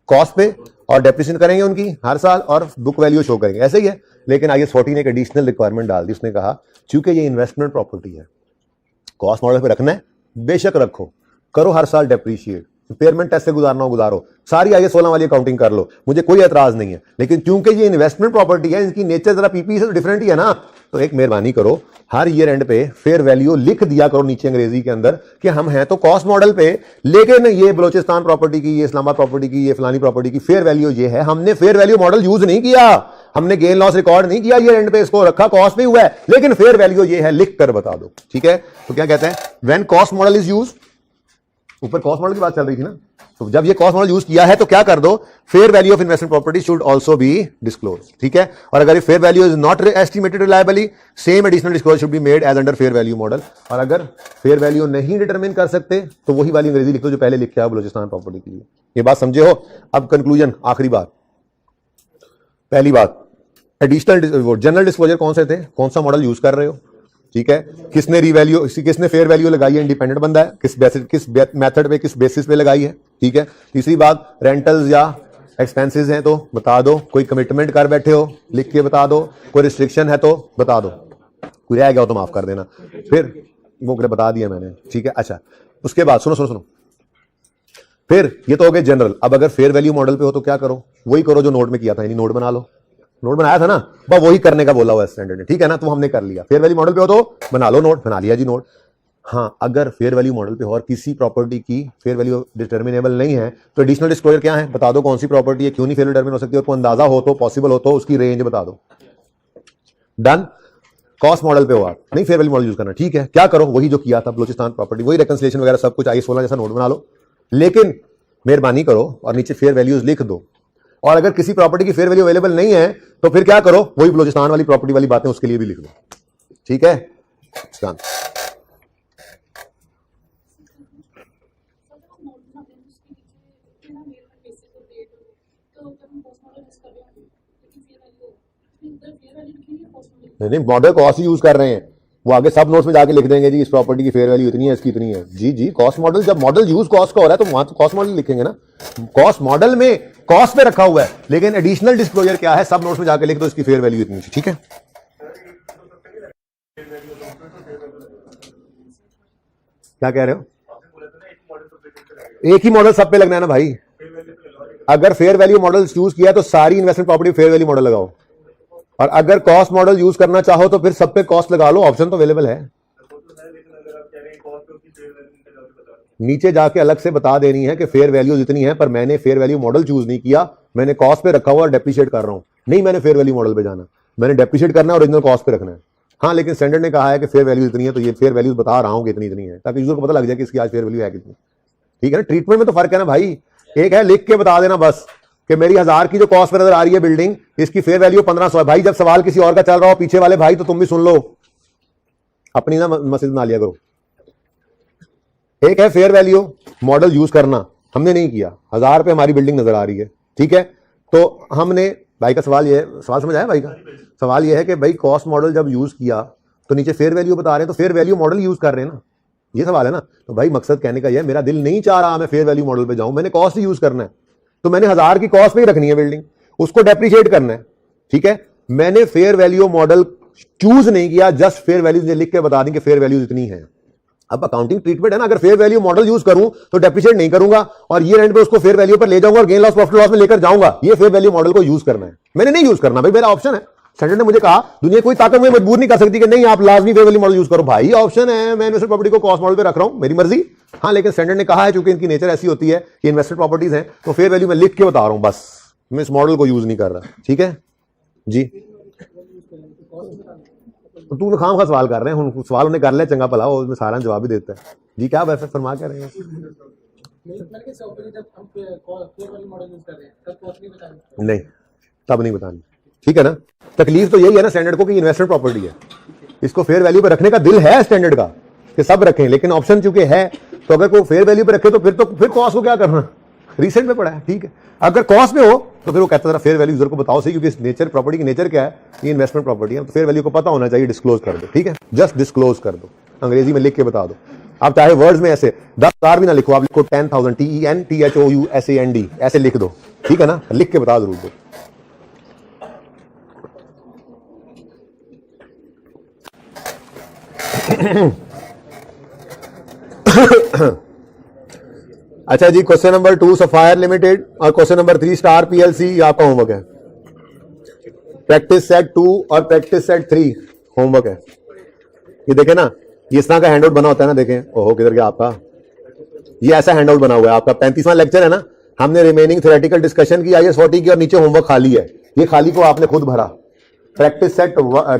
Speaker 1: कॉस्ट पे, और डेप्रिसिएशन करेंगे उनकी हर साल और बुक वैल्यू शो करेंगे, ऐसे ही है। लेकिन IAS 14 ने एक एडिशनल रिक्वायरमेंट डाल दी, उसने कहा चूंकि ये इन्वेस्टमेंट प्रॉपर्टी है, कॉस्ट मॉडल पे रखना है, बेशक रखो, करो हर साल डेप्रिशिएट, पेमेंट टेस्ट से गुजारना हो गुजारो, सारी IAS 16 वाली अकाउंटिंग कर लो, मुझे कोई एतराज नहीं है। लेकिन क्योंकि ये इन्वेस्टमेंट प्रॉपर्टी है, इनकी नेचर जरा पीपी से डिफरेंट ही है ना, तो एक मेहरबानी करो, हर ईयर एंड पे फेयर वैल्यू लिख दिया करो नीचे अंग्रेजी के अंदर कि हम हैं तो कॉस्ट मॉडल पे, लेकिन ये बलोचिस्तान प्रॉपर्टी की, ये इस्लामाबाद प्रॉपर्टी की, ये फलानी प्रॉपर्टी की फेयर वैल्यू ये है, हमने फेयर वैल्यू मॉडल यूज नहीं किया, हमने गेन लॉस रिकॉर्ड नहीं किया ईयर एंड पे, इसको रखा कॉस्ट पे हुआ है, लेकिन फेयर वैल्यू ये है, लिख कर बता दो। ठीक है, तो क्या कहते हैं, when cost model is use, ऊपर कॉस्ट मॉडल की बात चल रही थी ना, तो जब ये कॉस्ट मॉडल यूज किया है तो क्या कर दो, fair value of investment property should also be disclose. ठीक है, और अगर fair value is not estimated reliably, same additional disclosure should be made as under fair value model. और अगर फेयर वैल्यू नहीं डिटरमिन कर सकते तो वही वाली अंग्रेजी लिख दो जो पहले लिख के आओ बलोचिस्तान प्रॉपर्टी के लिए। ये बात समझे हो? अब कंक्लूजन, आखिरी बात, पहली बात, एडिशनल जनरल डिस्क्लोजर कौन से थे, कौन सा मॉडल यूज कर रहे हो, ठीक है, किसने रीवैल्यू, किसने फेयर वैल्यू लगाई है, इंडिपेंडेंट बंदा है, किस मेथड पे, किस बेसिस पे लगाई है। ठीक है, तीसरी बात, रेंटल्स या एक्सपेंसेस हैं तो बता दो, कोई कमिटमेंट कर बैठे हो लिख के बता दो, कोई रिस्ट्रिक्शन है तो बता दो, कोई रह गया हो तो माफ कर देना, फिर वो बता दिया मैंने। ठीक है, अच्छा, उसके बाद सुनो, फिर ये तो हो गए जनरल। अब अगर फेयर वैल्यू मॉडल पे हो तो क्या करो, वही करो जो नोट में किया था, यानी नोट बना लो, नोट बनाया था ना, बस वही करने का बोला हुआ स्टैंडर्ड ने। ठीक है ना, तो हमने कर लिया, फेयर वैल्यू मॉडल पे हो तो बना लो नोट, बना लिया जी नोट। हाँ, अगर फेयर वैल्यू मॉडल पे हो और किसी प्रॉपर्टी की फेयर वैल्यू डिटर्मिनेबल नहीं है तो एडिशनल डिस्क्लोजर क्या है, बता दो कौन सी प्रॉपर्टी है, क्यों नहीं फेयर वैल्यू डिटर्मिन हो सकती, और को अंदाजा हो तो, पॉसिबल हो तो उसकी रेंज बता दो। डन। कॉस्ट मॉडल पे हो आप, नहीं फेयर वैल्यू मॉडल यूज करना, ठीक है, क्या करो, वही जो किया था बलोचिस्तान प्रॉपर्टी, वही रिकंसिलिएशन वगैरह सब कुछ IAS 16 जैसा नोट बना लो, लेकिन मेहरबानी करो और नीचे फेयर वैल्यूज लिख दो। और अगर किसी प्रॉपर्टी की फेयर वैल्यू अवेलेबल नहीं है तो फिर क्या करो, वही बलोचिस्तान वाली प्रॉपर्टी वाली बातें उसके लिए भी लिख दो। ठीक है, नहीं, मॉडल कॉस्ट यूज कर रहे हैं, वो आगे सब नोट्स में जाके लिख देंगे जी इस प्रॉपर्टी की फेयर वैल्यू इतनी है, इसकी इतनी है। जी, कॉस्ट मॉडल, जब मॉडल यूज कॉस्ट का हो रहा है तो वहां तो कॉस्ट मॉडल लिखेंगे ना, कॉस्ट मॉडल में कॉस्ट पे रखा हुआ है, लेकिन एडिशनल डिस्क्लोजर क्या है, सब नोट्स में जाके लिख दो इसकी फेयर वैल्यू इतनी। ठीक है, क्या कह रहे हो, एक ही मॉडल सब पे लगना है ना भाई, अगर फेयर वैल्यू मॉडल यूज किया तो सारी investment property fair value model लगाओ, और अगर कॉस्ट मॉडल यूज करना चाहो तो फिर सब पे कॉस्ट लगा लो, ऑप्शन तो अवेलेबल है। नीचे जाके अलग से बता देनी है कि फेयर वैल्यू इतनी है, पर मैंने फेयर वैल्यू मॉडल चूज नहीं किया, मैंने कॉस्ट पे रखा हुआ और डेप्रिशिएट कर रहा हूं, नहीं मैंने फेयर वैल्यू मॉडल पे जाना, मैंने डेप्रिशिएट करना है, ओरिजिनल कॉस्ट पे रखना है। हाँ, लेकिन स्टैंडर्ड ने कहा है कि फेयर वैल्यू इतनी है तो ये फेयर वैल्यू बता रहा हूं कि इतनी इतनी है, ताकि यूजर को पता लग जाए कि इसकी आज फेयर वैल्यू है कितनी। ठीक है ना, ट्रीटमेंट में तो फर्क है ना भाई, एक है लिख के बता देना बस कि मेरी 1000 की जो कॉस्ट पे नजर आ रही है बिल्डिंग, इसकी फेयर वैल्यू 1500 है। भाई जब सवाल किसी और का चल रहा हो पीछे वाले भाई, तो तुम भी सुन लो, अपनी ना मस्जिद ना लिया करो। एक है फेयर वैल्यू मॉडल यूज करना, हमने नहीं किया, 1000 पे हमारी बिल्डिंग नजर आ रही है, ठीक है, तो हमने, भाई का सवाल ये है, सवाल समझ आया भाई का सवाल ये है कि भाई कॉस्ट मॉडल जब यूज किया तो नीचे फेयर वैल्यू बता रहे हैं, तो फेयर वैल्यू मॉडल यूज कर रहे हैं ना, ये सवाल है ना। तो भाई मकसद कहने का ये, मेरा दिल नहीं चाह रहा मैं फेयर वैल्यू मॉडल पे जाऊं, मैंने कॉस्ट यूज करना है, तो मैंने 1000 की कॉस्ट पे ही रखनी है बिल्डिंग, उसको डेप्रिशिएट करना है। ठीक है, मैंने फेयर वैल्यू मॉडल चूज नहीं किया, जस्ट फेयर वैल्यू लिख के बता दें कि फेयर वैल्यू इतनी है। अब अकाउंटिंग ट्रीटमेंट है ना, अगर फेयर वैल्यू मॉडल यूज करूं तो डेप्रिशिएट नहीं करूंगा और ये एंड पे उसको फेयर वैल्यू पर ले जाऊंगा और गेन लॉस प्रॉफिट लॉस में लेकर जाऊंगा, ये फेयर वैल्यू मॉडल को यूज करना है, मैंने नहीं यूज करना भाई, मेरा ऑप्शन है। स्टैंडर्ड ने मुझे कहा, दुनिया कोई ताकत मुझे मजबूर नहीं कर सकती कि नहीं आप लाजमी फेयर वैल्यू मॉडल यूज करो, भाई ऑप्शन है, मैं इन्वेस्टमेंट प्रॉपर्टी को कॉस्ट मॉडल पे रख रहा हूं, मेरी मर्जी। हाँ, लेकिन स्टैंडर्ड ने कहा है चूंकि इनकी नेचर ऐसी होती है कि इन्वेस्टमेंट प्रॉपर्टीज हैं, तो फेयर वैल्यू मैं लिख के बता रहा हूं, बस मैं इस मॉडल को यूज नहीं कर रहा। ठीक है जी, तो तू खाम खा सवाल कर रहे हैं, सवाल उन्हें कर ले चंगा भला, उसमें सारा जवाब भी देता है जी। क्या वैसे फरमा क्या रहे हैं? नहीं, तब नहीं बतानी, ठीक है ना। तकलीफ तो यही है ना स्टैंडर्ड को कि इन्वेस्टमेंट प्रॉपर्टी है, इसको फेयर वैल्यू पे रखने का दिल है स्टैंडर्ड का कि सब रखें, लेकिन ऑप्शन चूंकि है तो अगर कोई फेयर वैल्यू पे रखे तो फिर कॉस्ट को क्या करना, रिसेंट में पढ़ा है, ठीक है। अगर कॉस्ट में हो तो फिर वो कहता है फेयर वैल्यू यूजर को बताओ सही, क्योंकि नेचर प्रॉपर्टी की नेचर क्या है, ये इन्वेस्टमेंट प्रॉपर्टी है, तो फेयर वैल्यू को पता होना चाहिए, डिस्क्लोज कर दो, ठीक है, जस्ट डिस्क्लोज कर दो, अंग्रेजी में लिख के बता दो। आप चाहे वर्ड्स में ऐसे 10,000 भी ना लिखो, आप लिखो 10,000 TENTHOUSAND ऐसे लिख दो, ठीक है ना, लिख के बता जरूर दो। अच्छा जी, क्वेश्चन नंबर 2 सफायर लिमिटेड और क्वेश्चन नंबर 3 स्टार पीएलसी, ये आपका होमवर्क है। प्रैक्टिस सेट 2 और प्रैक्टिस सेट 3 होमवर्क है। ये देखें ना, ये इस तरह का हैंडआउट बना होता है ना, देखें, ओहो किधर गया आपका, ये ऐसा हैंडआउट बना हुआ है आपका। 35वां लेक्चर है ना, हमने रिमेनिंग थ्योरेटिकल डिस्कशन की IS 40 की, और नीचे होमवर्क खाली है, ये खाली को आपने खुद भरा। प्रैक्टिस सेट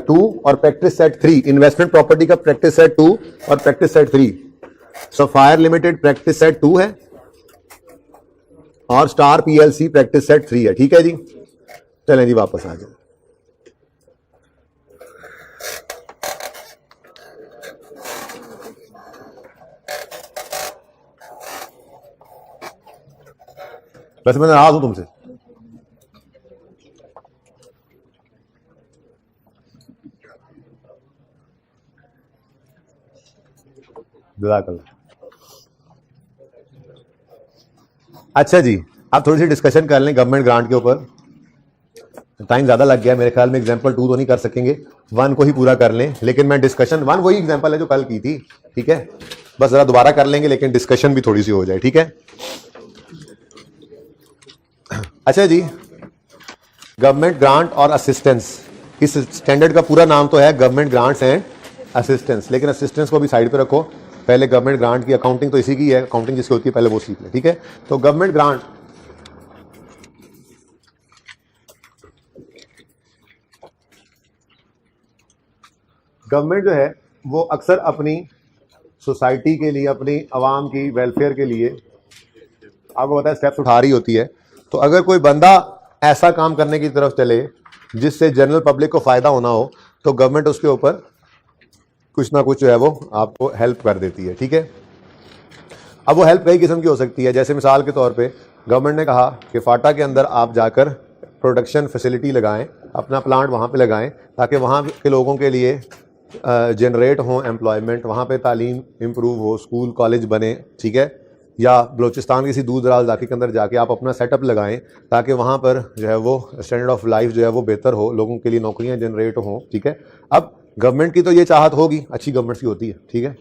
Speaker 1: 2 और प्रैक्टिस सेट 3, इन्वेस्टमेंट प्रॉपर्टी का प्रैक्टिस सेट 2 और practice set 3। Sapphire limited practice set 2 है और स्टार पीएलसी प्रैक्टिस सेट 3 है, ठीक है जी। चलें जी वापस आ जाए। वैसे मैं नाराज हूं तुमसे, जज़ाकल्लाह। अच्छा जी, आप थोड़ी सी डिस्कशन कर लें गवर्नमेंट ग्रांट के ऊपर। टाइम ज्यादा लग गया मेरे ख्याल में, एग्जांपल 2 तो नहीं कर सकेंगे, 1 को ही पूरा कर लें, लेकिन मैं डिस्कशन 1 वही एग्जांपल है जो कल की थी, ठीक है, बस जरा दोबारा कर लेंगे, लेकिन डिस्कशन भी थोड़ी सी हो जाए, ठीक है। अच्छा जी, गवर्नमेंट ग्रांट और असिस्टेंस, इस स्टैंडर्ड का पूरा नाम तो है गवर्नमेंट ग्रांट्स एंड असिस्टेंस, लेकिन असिस्टेंस को भी साइड पे रखो, पहले गवर्नमेंट ग्रांट की अकाउंटिंग तो इसी की है, अकाउंटिंग जिसकी होती है पहले वो सीख ले, ठीक है। तो गवर्नमेंट ग्रांट, गवर्नमेंट जो है वो अक्सर अपनी सोसाइटी के लिए, अपनी आवाम की वेलफेयर के लिए आपको पता है स्टेप्स उठा रही होती है। तो अगर कोई बंदा ऐसा काम करने की तरफ चले जिससे जनरल पब्लिक को फायदा होना हो, तो गवर्नमेंट उसके ऊपर कुछ ना कुछ जो है वो आपको हेल्प कर देती है, ठीक है। अब वो हेल्प कई किस्म की हो सकती है, जैसे मिसाल के तौर पे गवर्नमेंट ने कहा कि फाटा के अंदर आप जाकर प्रोडक्शन फैसिलिटी लगाएं, अपना प्लांट वहाँ पे लगाएं, ताकि वहाँ के लोगों के लिए जनरेट हो एम्प्लॉयमेंट, वहाँ पे तालीम इम्प्रूव हो, स्कूल कॉलेज बने, ठीक है। या बलूचिस्तान किसी दूर दराज इलाके के अंदर जाके आप अपना सेटअप लगाएं, ताकि वहाँ पर जो है वो स्टैंडर्ड ऑफ लाइफ जो है वो बेहतर हो, लोगों के लिए नौकरियाँ जनरेट हों, ठीक है। अब गवर्नमेंट की तो ये चाहत होगी, अच्छी गवर्नमेंट की होती है, ठीक है,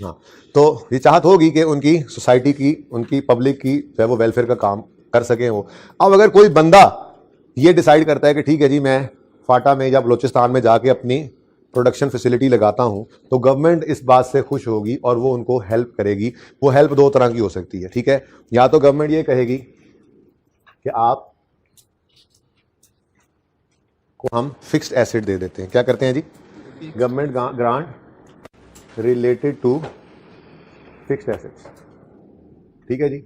Speaker 1: हाँ, तो ये चाहत होगी कि उनकी सोसाइटी की, उनकी पब्लिक की जो है वो वेलफेयर का काम कर सकें वो। अब अगर कोई बंदा ये डिसाइड करता है कि ठीक है जी, मैं फाटा में या बलूचिस्तान में जाके अपनी प्रोडक्शन फैसिलिटी लगाता हूं, तो गवर्नमेंट इस बात से खुश होगी और वो उनको हेल्प करेगी। वो हेल्प 2 तरह की हो सकती है, ठीक है। या तो गवर्नमेंट ये कहेगी कि आप को हम फिक्स्ड एसेट दे देते हैं, क्या करते हैं जी, government grant related to fixed assets, ठीक है जी।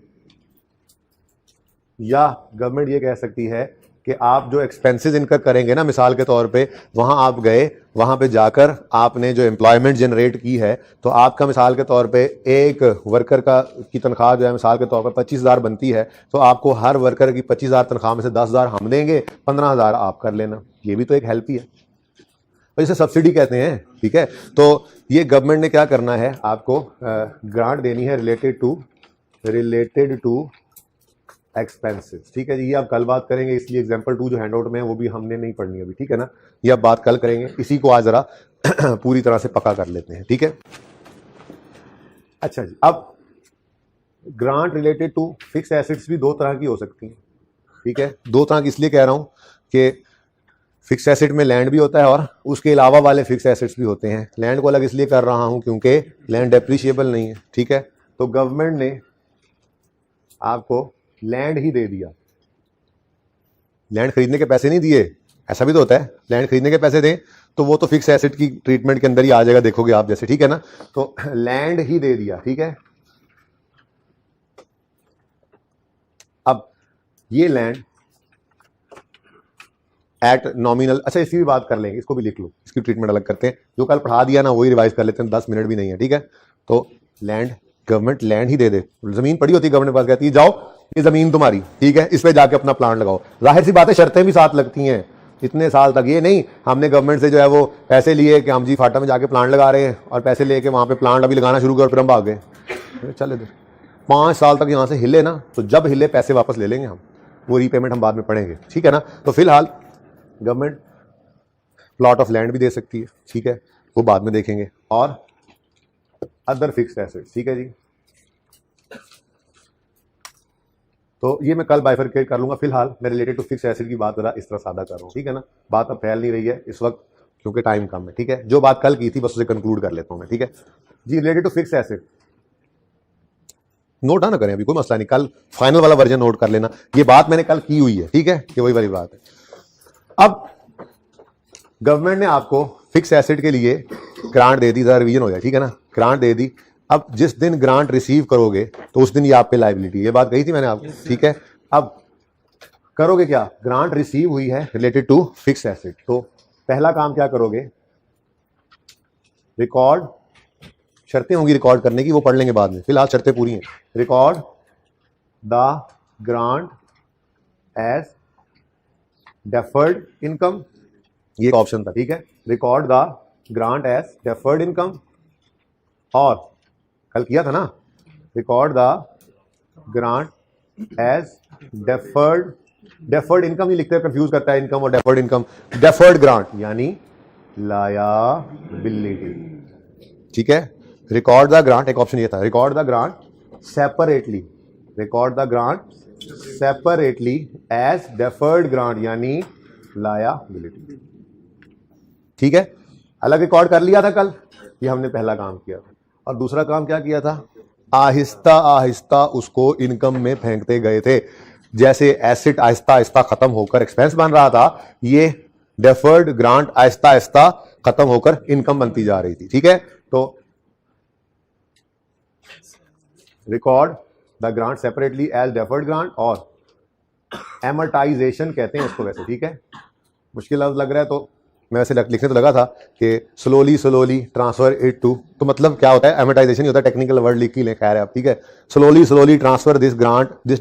Speaker 1: या गवर्नमेंट ये कह सकती है कि आप जो एक्सपेंसेस इनकर करेंगे ना, मिसाल के तौर पे वहाँ आप गए, वहाँ पे जाकर आपने जो एम्प्लॉयमेंट जनरेट की है, तो आपका मिसाल के तौर पे एक वर्कर का की तनख्वाह जो है मिसाल के तौर पे 25,000 बनती है, तो आपको हर वर्कर की 25,000 तनख्वाह में से 10,000 हम देंगे, 15,000 आप कर लेना। ये भी तो एक हेल्प ही है, तो इसे सब्सिडी कहते हैं, ठीक है। तो ये गवर्नमेंट ने क्या करना है, आपको ग्रांट देनी है रिलेटेड टू एक्सपेंसेस, ठीक है जी। ये आप कल बात करेंगे, इसलिए एग्जांपल 2 जो हैंडआउट में है वो भी हमने नहीं पढ़नी अभी, ठीक है ना, ये आप बात कल करेंगे, इसी को आज जरा पूरी तरह से पक्का कर लेते हैं, ठीक है। अच्छा जी, अब grant related to fix assets भी 2 तरह की हो सकती हैं, ठीक है। 2 तरह की इसलिए कह रहा हूं कि फिक्स एसेट में लैंड भी होता है और उसके अलावा वाले फिक्स एसेट्स भी होते हैं। लैंड को अलग इसलिए कर रहा हूं क्योंकि लैंड डेप्रिशिएबल नहीं है, ठीक है। तो गवर्नमेंट ने आपको लैंड ही दे दिया, लैंड खरीदने के पैसे नहीं दिए, ऐसा भी तो होता है, लैंड खरीदने के पैसे दें तो वो तो फिक्स एसेट की ट्रीटमेंट के अंदर ही आ जाएगा, देखोगे आप जैसे, ठीक है ना। तो लैंड ही दे दिया, ठीक है। अब ये लैंड एट नॉमिनल, अच्छा इसकी भी बात कर लेंगे, इसको भी लिख लो, इसकी ट्रीटमेंट अलग करते हैं, जो कल पढ़ा दिया ना वही रिवाइज कर लेते हैं, 10 मिनट भी नहीं है, ठीक है। तो लैंड, गवर्नमेंट लैंड ही दे दे, जमीन पड़ी होती है गवर्नमेंट पास, कहती है जाओ ये जमीन तुम्हारी, ठीक है, इस पे जाके अपना प्लांट लगाओ। जाहिर सी बात है शर्तें भी साथ लगती हैं इतने साल तक। ये नहीं हमने गवर्नमेंट से जो है वो पैसे लिए कि हम जी फाटा में जाके प्लांट लगा रहे हैं और पैसे लेके वहाँ पे प्लांट अभी लगाना शुरू कर फिर हम भाग गए। चल इधर 5 साल तक यहाँ से हिले ना, तो जब हिले पैसे वापस ले लेंगे हम, वो रीपेमेंट हम बाद में पढ़ेंगे, ठीक है ना। तो फिलहाल गवर्नमेंट प्लॉट ऑफ लैंड भी दे सकती है, ठीक है, वो बाद में देखेंगे, और अदर फिक्स्ड एसेट्स, ठीक है जी। तो ये मैं कल बाइफरकेट कर लूंगा। फिलहाल मैं रिलेटेड टू फिक्स एसेट की बात जरा इस तरह सादा कर रहा हूँ, ठीक है ना। बात अब फैल नहीं रही है इस वक्त क्योंकि टाइम कम है, ठीक है। जो बात कल की थी बस उसे कंक्लूड कर लेता हूँ मैं, ठीक है जी। Related to fix asset note ना करें, अभी कोई मसला नहीं, कल फाइनल वाला वर्जन नोट कर लेना। ये बात मैंने कल की हुई है, ठीक है, कि वही वाली बात है। अब गवर्नमेंट ने आपको फिक्स एसेट के लिए ग्रांट दे दी, जरा रिवीजन हो जाए, ठीक है ना। ग्रांट दे दी, अब जिस दिन ग्रांट रिसीव करोगे तो उस दिन ये आप पे लायबिलिटी, ये बात कही थी मैंने आपको, ठीक है। अब करोगे क्या, ग्रांट रिसीव हुई है रिलेटेड टू फिक्स एसेट, तो पहला काम क्या करोगे, रिकॉर्ड, शर्तें होंगी रिकॉर्ड करने की, वो पढ़ लेंगे बाद में, फिलहाल शर्तें पूरी हैं। Record the grant as deferred income, ये ऑप्शन था, ठीक है। Record the grant as deferred income, और कल किया था ना, record the grant as deferred, deferred income ही लिखते हैं, कंफ्यूज करता है इनकम और डेफर्ड इनकम। डेफर्ड ग्रांट यानी लायबिलिटी, ठीक है। रिकॉर्ड द ग्रांट, एक ऑप्शन ये था, record the grant separately, record the grant separately as deferred grant यानी लायबिलिटी, ठीक है। अलग रिकॉर्ड कर लिया था कल, ये हमने पहला काम किया था। और दूसरा काम क्या किया था, आहिस्ता आहिस्ता उसको इनकम में फेंकते गए थे। जैसे एसेट आहिस्ता आहिस्ता खत्म होकर एक्सपेंस बन रहा था, ये डेफर्ड ग्रांट आहिस्ता आहिस्ता खत्म होकर इनकम बनती जा रही थी, ठीक है। तो record the grant separately as deferred grant, और एमर्टाइजेशन कहते हैं इसको वैसे, ठीक है। मुश्किल लग रहा है तो मैं वैसे लिखने तो लगा था कि slowly slowly transfer it to, तो मतलब क्या होता है, एमर्टाइजेशन ही होता है, टेक्निकल वर्ड लिख ही ले, खैर है आप, ठीक है। Slowly slowly transfer this grant, this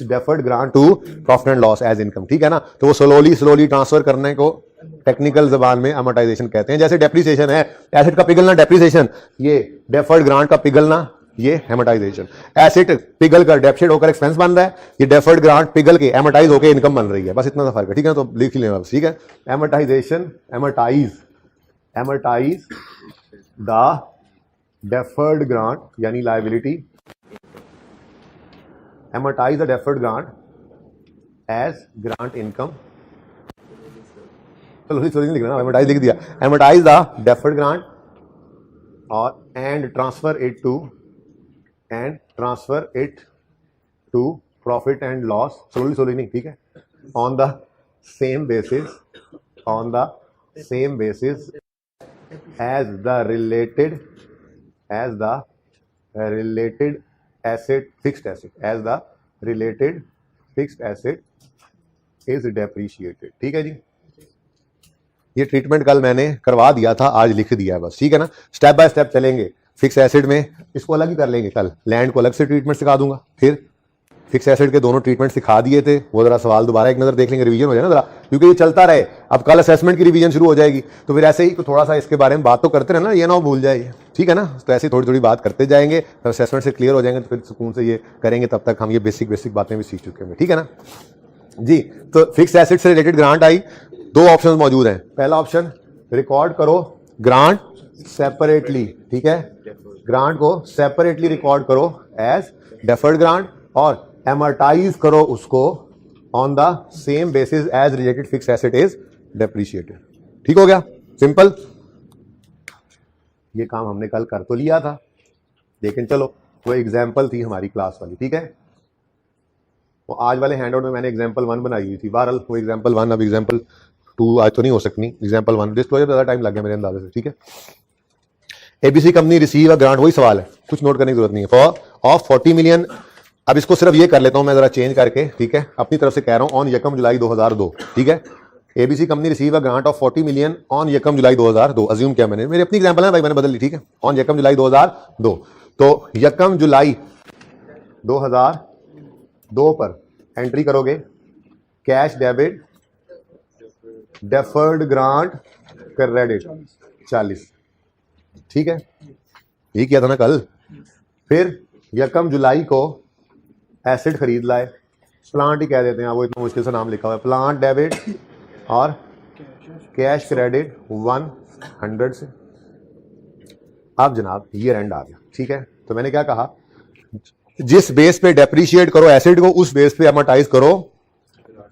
Speaker 1: deferred grant to profit and loss as income, ठीक है ना। तो वो स्लोली स्लोली ट्रांसफर करने को टेक्निकल जबान में एमर्टाइजेशन कहते हैं। जैसे डेप्रिसिएशन है, एसेट का पिघलना डेप्रिसिएशन, ये डेफर्ड ग्रांट का पिघलना ये एमर्टाइजेशन। एसेट पिघल कर डेप्रिसिएट होकर एक्सपेंस बन रहा है, ये डेफर्ड ग्रांट पिघल के एमर्टाइज होकर इनकम बन रही है, बस इतना सा फर्क है, ठीक है। तो लिख ही लेना बस, ठीक है। Amortisation, amortise the deferred grant यानी liability, amortise the deferred grant as grant income, चलो सॉरी लिख लेना, एमर्टाइज लिख दिया, एमर्टाइज द डेफर्ड ग्रांट, और and transfer it to profit and loss, slowly नहीं, ठीक है, on the same basis as the related asset fixed asset, as the related fixed asset is depreciated, ठीक है जी। ये ट्रीटमेंट कल मैंने करवा दिया था, आज लिख दिया है बस, ठीक है ना। स्टेप बाय स्टेप चलेंगे। फिक्स एसेट में इसको अलग ही कर लेंगे, कल लैंड को अलग से ट्रीटमेंट सिखा दूंगा, फिर फिक्स एसेट के दोनों ट्रीटमेंट सिखा दिए थे, वो जरा सवाल दोबारा एक नजर देख लेंगे, रिवीजन हो जाए ना जरा, क्योंकि ये चलता रहे। अब कल असेसमेंट की रिवीजन शुरू हो जाएगी, तो फिर ऐसे ही थोड़ा सा इसके बारे में बात तो करते रहना, ये ना भूल जाए, ठीक है ना। तो ऐसे थोड़ी थोड़ी बात करते जाएंगे, तो असेसमेंट से क्लियर हो जाएंगे, तो फिर सुकून से ये करेंगे, तब तक हम ये बेसिक बातें भी सीख चुके होंगे, ठीक है ना जी। तो फिक्स एसेट से रिलेटेड ग्रांट आई, दो ऑप्शन मौजूद हैं। पहला ऑप्शन, रिकॉर्ड करो ग्रांट सेपरेटली, ठीक है, ग्रांट को सेपरेटली रिकॉर्ड करो एज डेफर्ड ग्रांट, और एमर्टाइज करो उसको on the same basis age related fix asset is depreciated, ठीक हो गया, सिंपल। ये काम हमने कल कर तो लिया था, लेकिन चलो वो एग्जाम्पल थी हमारी क्लास वाली, ठीक है। वो आज वाले हैंडआउट में मैंने एग्जाम्पल 1 बनाई हुई थी, बहरहाल वो एग्जाम्पल 1 अब एग्जाम्पल 2 आज तो नहीं हो सकती, एग्जाम्पल 1 डिस्क्लोजर ज़्यादा टाइम लग गया मेरे अंदाजे से, ठीक है। ABC company receive a grant, वही सवाल है, कुछ नोट करने की जरूरत नहीं है, फॉर ऑफ 40 मिलियन। अब इसको सिर्फ ये कर लेता हूं मैं जरा चेंज करके, ठीक है, अपनी तरफ से कह रहा हूं, ऑन यकम जुलाई 2002, ठीक है। ABC company receive a grant of 40 million on यकम जुलाई 2002, अज्यूम किया मैंने, मेरी अपनी एग्जाम्पल है भाई, मैंने बदल ली, ठीक है, ऑन यकम जुलाई 2002। तो यकम जुलाई 2002 2 पर एंट्री करोगे cash debit deferred grant credit 40, ठीक है, ये किया था ना कल। फिर यकम जुलाई को एसिड खरीद लाए, प्लांट ही कह देते हैं, वो इतना मुश्किल से नाम लिखा हुआ है, प्लांट डेबिट और कैश क्रेडिट 100 से। अब जनाब ईयर एंड आ गया, ठीक है। तो मैंने क्या कहा, जिस बेस पे डेप्रीशिएट करो एसिड को, उस बेस पे अमोर्टाइज करो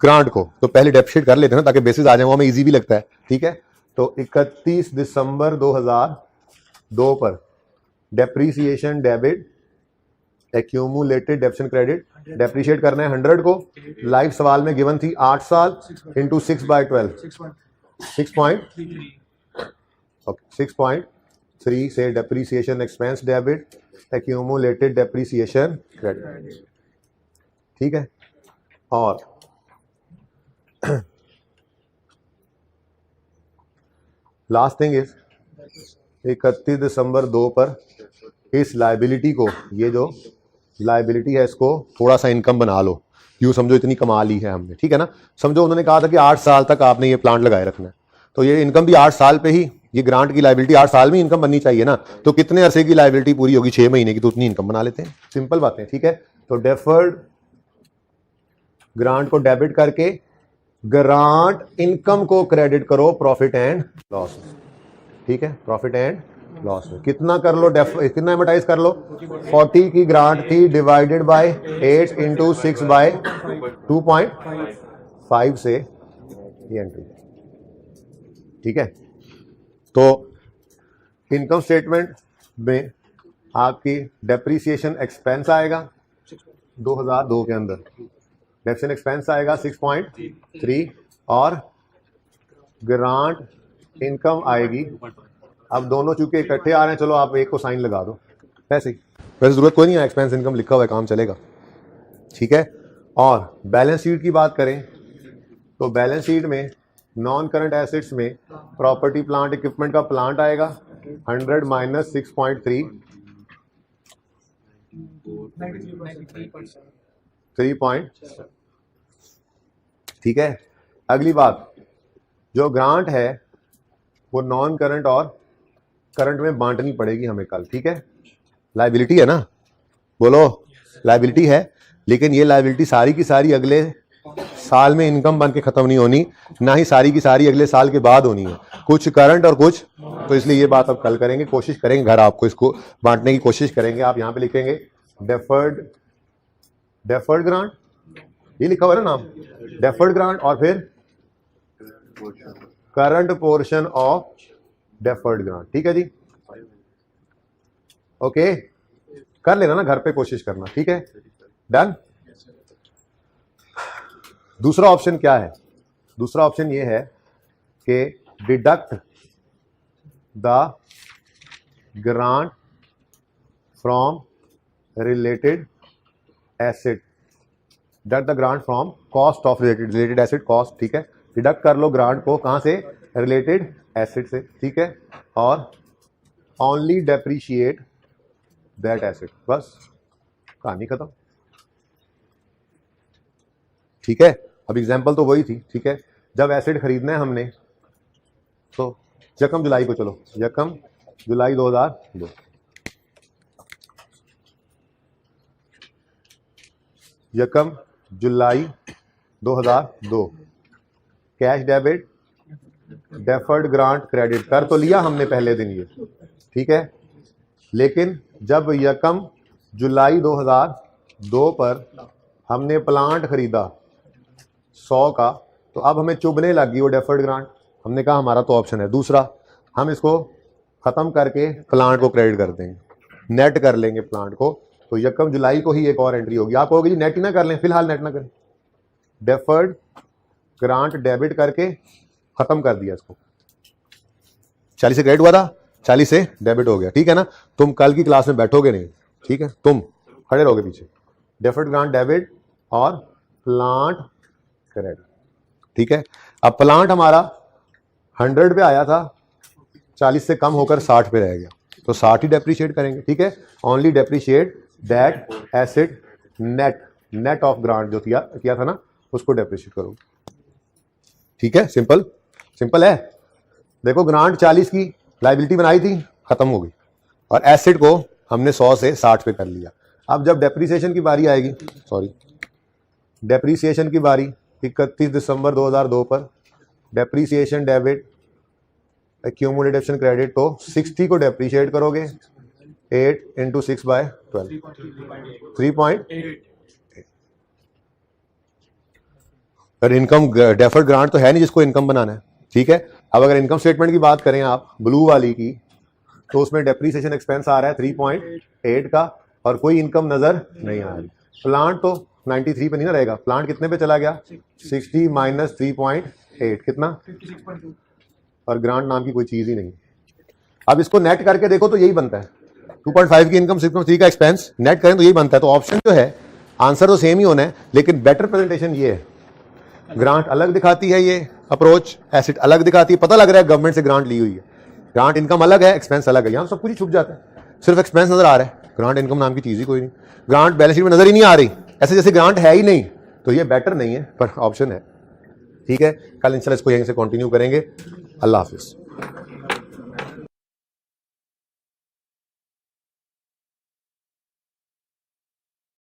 Speaker 1: ग्रांट को। तो पहले डेप्रीशिएट कर लेते हैं ना, ताकि बेसिस आ जाए, वो हमें इजी भी लगता है, ठीक है। तो 31 दिसंबर 2002 पर depreciation debit accumulated डेप्शन credit depreciate करना है 100 को। लाइफ सवाल में गिवन थी 8 साल इंटू 6/12 6.3 से depreciation expense debit accumulated depreciation credit, ठीक है। और लास्ट थिंग इज 31 दिसंबर 2 पर इस लायबिलिटी को, ये जो लायबिलिटी है, इसको थोड़ा सा इनकम बना लो, यूँ समझो इतनी कमा ली है हमने, ठीक है ना। समझो उन्होंने कहा था कि 8 साल तक आपने ये प्लांट लगाए रखना है, तो ये इनकम भी 8 साल पे ही, ये ग्रांट की लायबिलिटी 8 साल में इनकम बननी चाहिए ना। तो कितने अरसे की लायबिलिटी पूरी होगी, 6 महीने की, तो उतनी इनकम बना लेते हैं, सिंपल बातें, ठीक है। तो डेफर्ड ग्रांट को डेबिट करके ग्रांट इनकम को क्रेडिट करो प्रॉफिट एंड लॉस, ठीक है, प्रॉफिट एंड लॉस में। कितना कर लो, कितना एमोटाइज कर लो, 40 की ग्रांट थी, डिवाइडेड बाय 8 इंटू 6/2.5 से ये एंट्री, ठीक है। तो इनकम स्टेटमेंट में आपकी डेप्रीसिएशन एक्सपेंस आएगा 2002 के अंदर, डेप्शन एक्सपेंस आएगा 6.3 और ग्रांट इनकम आएगी। अब दोनों चूंकि इकट्ठे आ रहे हैं, चलो आप एक को साइन लगा दो, ऐसे ही, वैसे जरूरत कोई नहीं है, एक्सपेंस इनकम लिखा हुआ है, काम चलेगा, ठीक है। और बैलेंस शीट की बात करें तो बैलेंस शीट में नॉन करंट एसेट्स में प्रॉपर्टी प्लांट इक्विपमेंट का प्लांट आएगा 100 माइनस 6.3 3 ठीक है। अगली बात, जो ग्रांट है वो नॉन करंट और करंट में बांटनी पड़ेगी हमें कल, ठीक है। लायबिलिटी है ना, बोलो लायबिलिटी है, लेकिन ये लायबिलिटी सारी की सारी अगले साल में इनकम बन के खत्म नहीं होनी, ना ही सारी की सारी अगले साल के बाद होनी है, कुछ करंट और कुछ, तो इसलिए ये बात अब कल करेंगे, कोशिश करेंगे घर आपको इसको बांटने की कोशिश करेंगे। आप यहां पे लिखेंगे डेफर्ड ग्रांट, ये लिखा हुआ है ना नाम, डेफर्ड ग्रांट, और फिर current portion of deferred grant, ठीक है जी, ओके। कर लेना ना घर पे, कोशिश करना, ठीक है, डन। दूसरा ऑप्शन क्या है, दूसरा ऑप्शन ये है कि deduct the grant from related asset, deduct the grant from cost of related asset cost, ठीक है। डिडक्ट कर लो ग्रांट को, कहां से, रिलेटेड एसेट से, ठीक है, और ओनली डेप्रीशिएट दैट एसेट, बस कहानी खत्म, ठीक है। अब एग्जांपल तो वही थी, ठीक है। जब एसिड खरीदना है हमने, तो यकम जुलाई को, चलो यकम जुलाई 2002, यकम जुलाई 2002 cash debit deferred grant credit कर तो लिया हमने पहले दिन ये, ठीक है। लेकिन जब यकम जुलाई 2002 पर हमने प्लांट खरीदा 100 का, तो अब हमें चुभने लगी वो डेफर्ड ग्रांट। हमने कहा हमारा तो ऑप्शन है दूसरा, हम इसको खत्म करके प्लांट को क्रेडिट कर देंगे, नेट कर लेंगे प्लांट को, तो यकम जुलाई को ही एक और एंट्री होगी। आप कहोगे जी नेट ही ना कर लें, फिलहाल नेट ना करें, डेफर्ड ग्रांट डेबिट करके खत्म कर दिया इसको। 40 से क्रेडिट हुआ था, 40 से डेबिट हो गया, ठीक है ना। तुम कल की क्लास में बैठोगे नहीं, ठीक है, तुम खड़े रहोगे पीछे, डेफर्ड ग्रांट डेबिट और प्लांट क्रेडिट, ठीक है। अब प्लांट हमारा 100 पे आया था, 40 से कम होकर 60 पे रह गया, तो 60 ही डेप्रीशिएट करेंगे, ठीक है। Only depreciate that asset net net of grant जो किया था ना उसको डेप्रिशिएट करोगे। ठीक है, सिंपल सिंपल है। देखो ग्रांट 40 की लाइबिलिटी बनाई थी, खत्म हो गई, और एसेट को हमने 100 से 60 पे कर लिया। अब जब डेप्रिसिएशन की बारी आएगी, सॉरी डेप्रिसिएशन की बारी 31 दिसंबर 2002 पर डेप्रिसिएशन डेबिट एक्यूमुलेशन क्रेडिट, तो 60 को डेप्रिशिएट करोगे 8 इंटू 6/12 3.8। पर इनकम डेफर्ड ग्रांट तो है नहीं जिसको इनकम बनाना है। ठीक है, अब अगर इनकम स्टेटमेंट की बात करें आप ब्लू वाली की, तो उसमें डेप्रिसिएशन एक्सपेंस आ रहा है 3.8 का और कोई इनकम नजर नहीं आ रही। प्लांट तो 93 पे नहीं ना रहेगा, प्लांट कितने पे चला गया 60 माइनस 3.8 कितना
Speaker 2: 56.2।
Speaker 1: और ग्रांट नाम की कोई चीज ही नहीं। अब इसको नेट करके देखो तो यही बनता है 2.5 की इनकम 6.3 का एक्सपेंस नेट करें तो यही बनता है। तो ऑप्शन जो है आंसर तो सेम ही होना है, लेकिन बेटर प्रेजेंटेशन ये है, ग्रांट अलग दिखाती है, ये अप्रोच एसेट अलग दिखाती है, पता लग रहा है गवर्नमेंट से ग्रांट ली हुई है। ग्रांट इनकम अलग है, एक्सपेंस अलग है, यहां सब कुछ ही छुप जाता है, सिर्फ एक्सपेंस नजर आ रहा है, ग्रांट इनकम नाम की चीज ही कोई नहीं, ग्रांट बैलेंस शीट में नजर ही नहीं आ रही, ऐसे जैसे ग्रांट है ही नहीं। तो ये बेटर नहीं है पर ऑप्शन है। ठीक है, कल इंशाल्लाह इसको यहीं से कंटिन्यू करेंगे। अल्लाह हाफिज।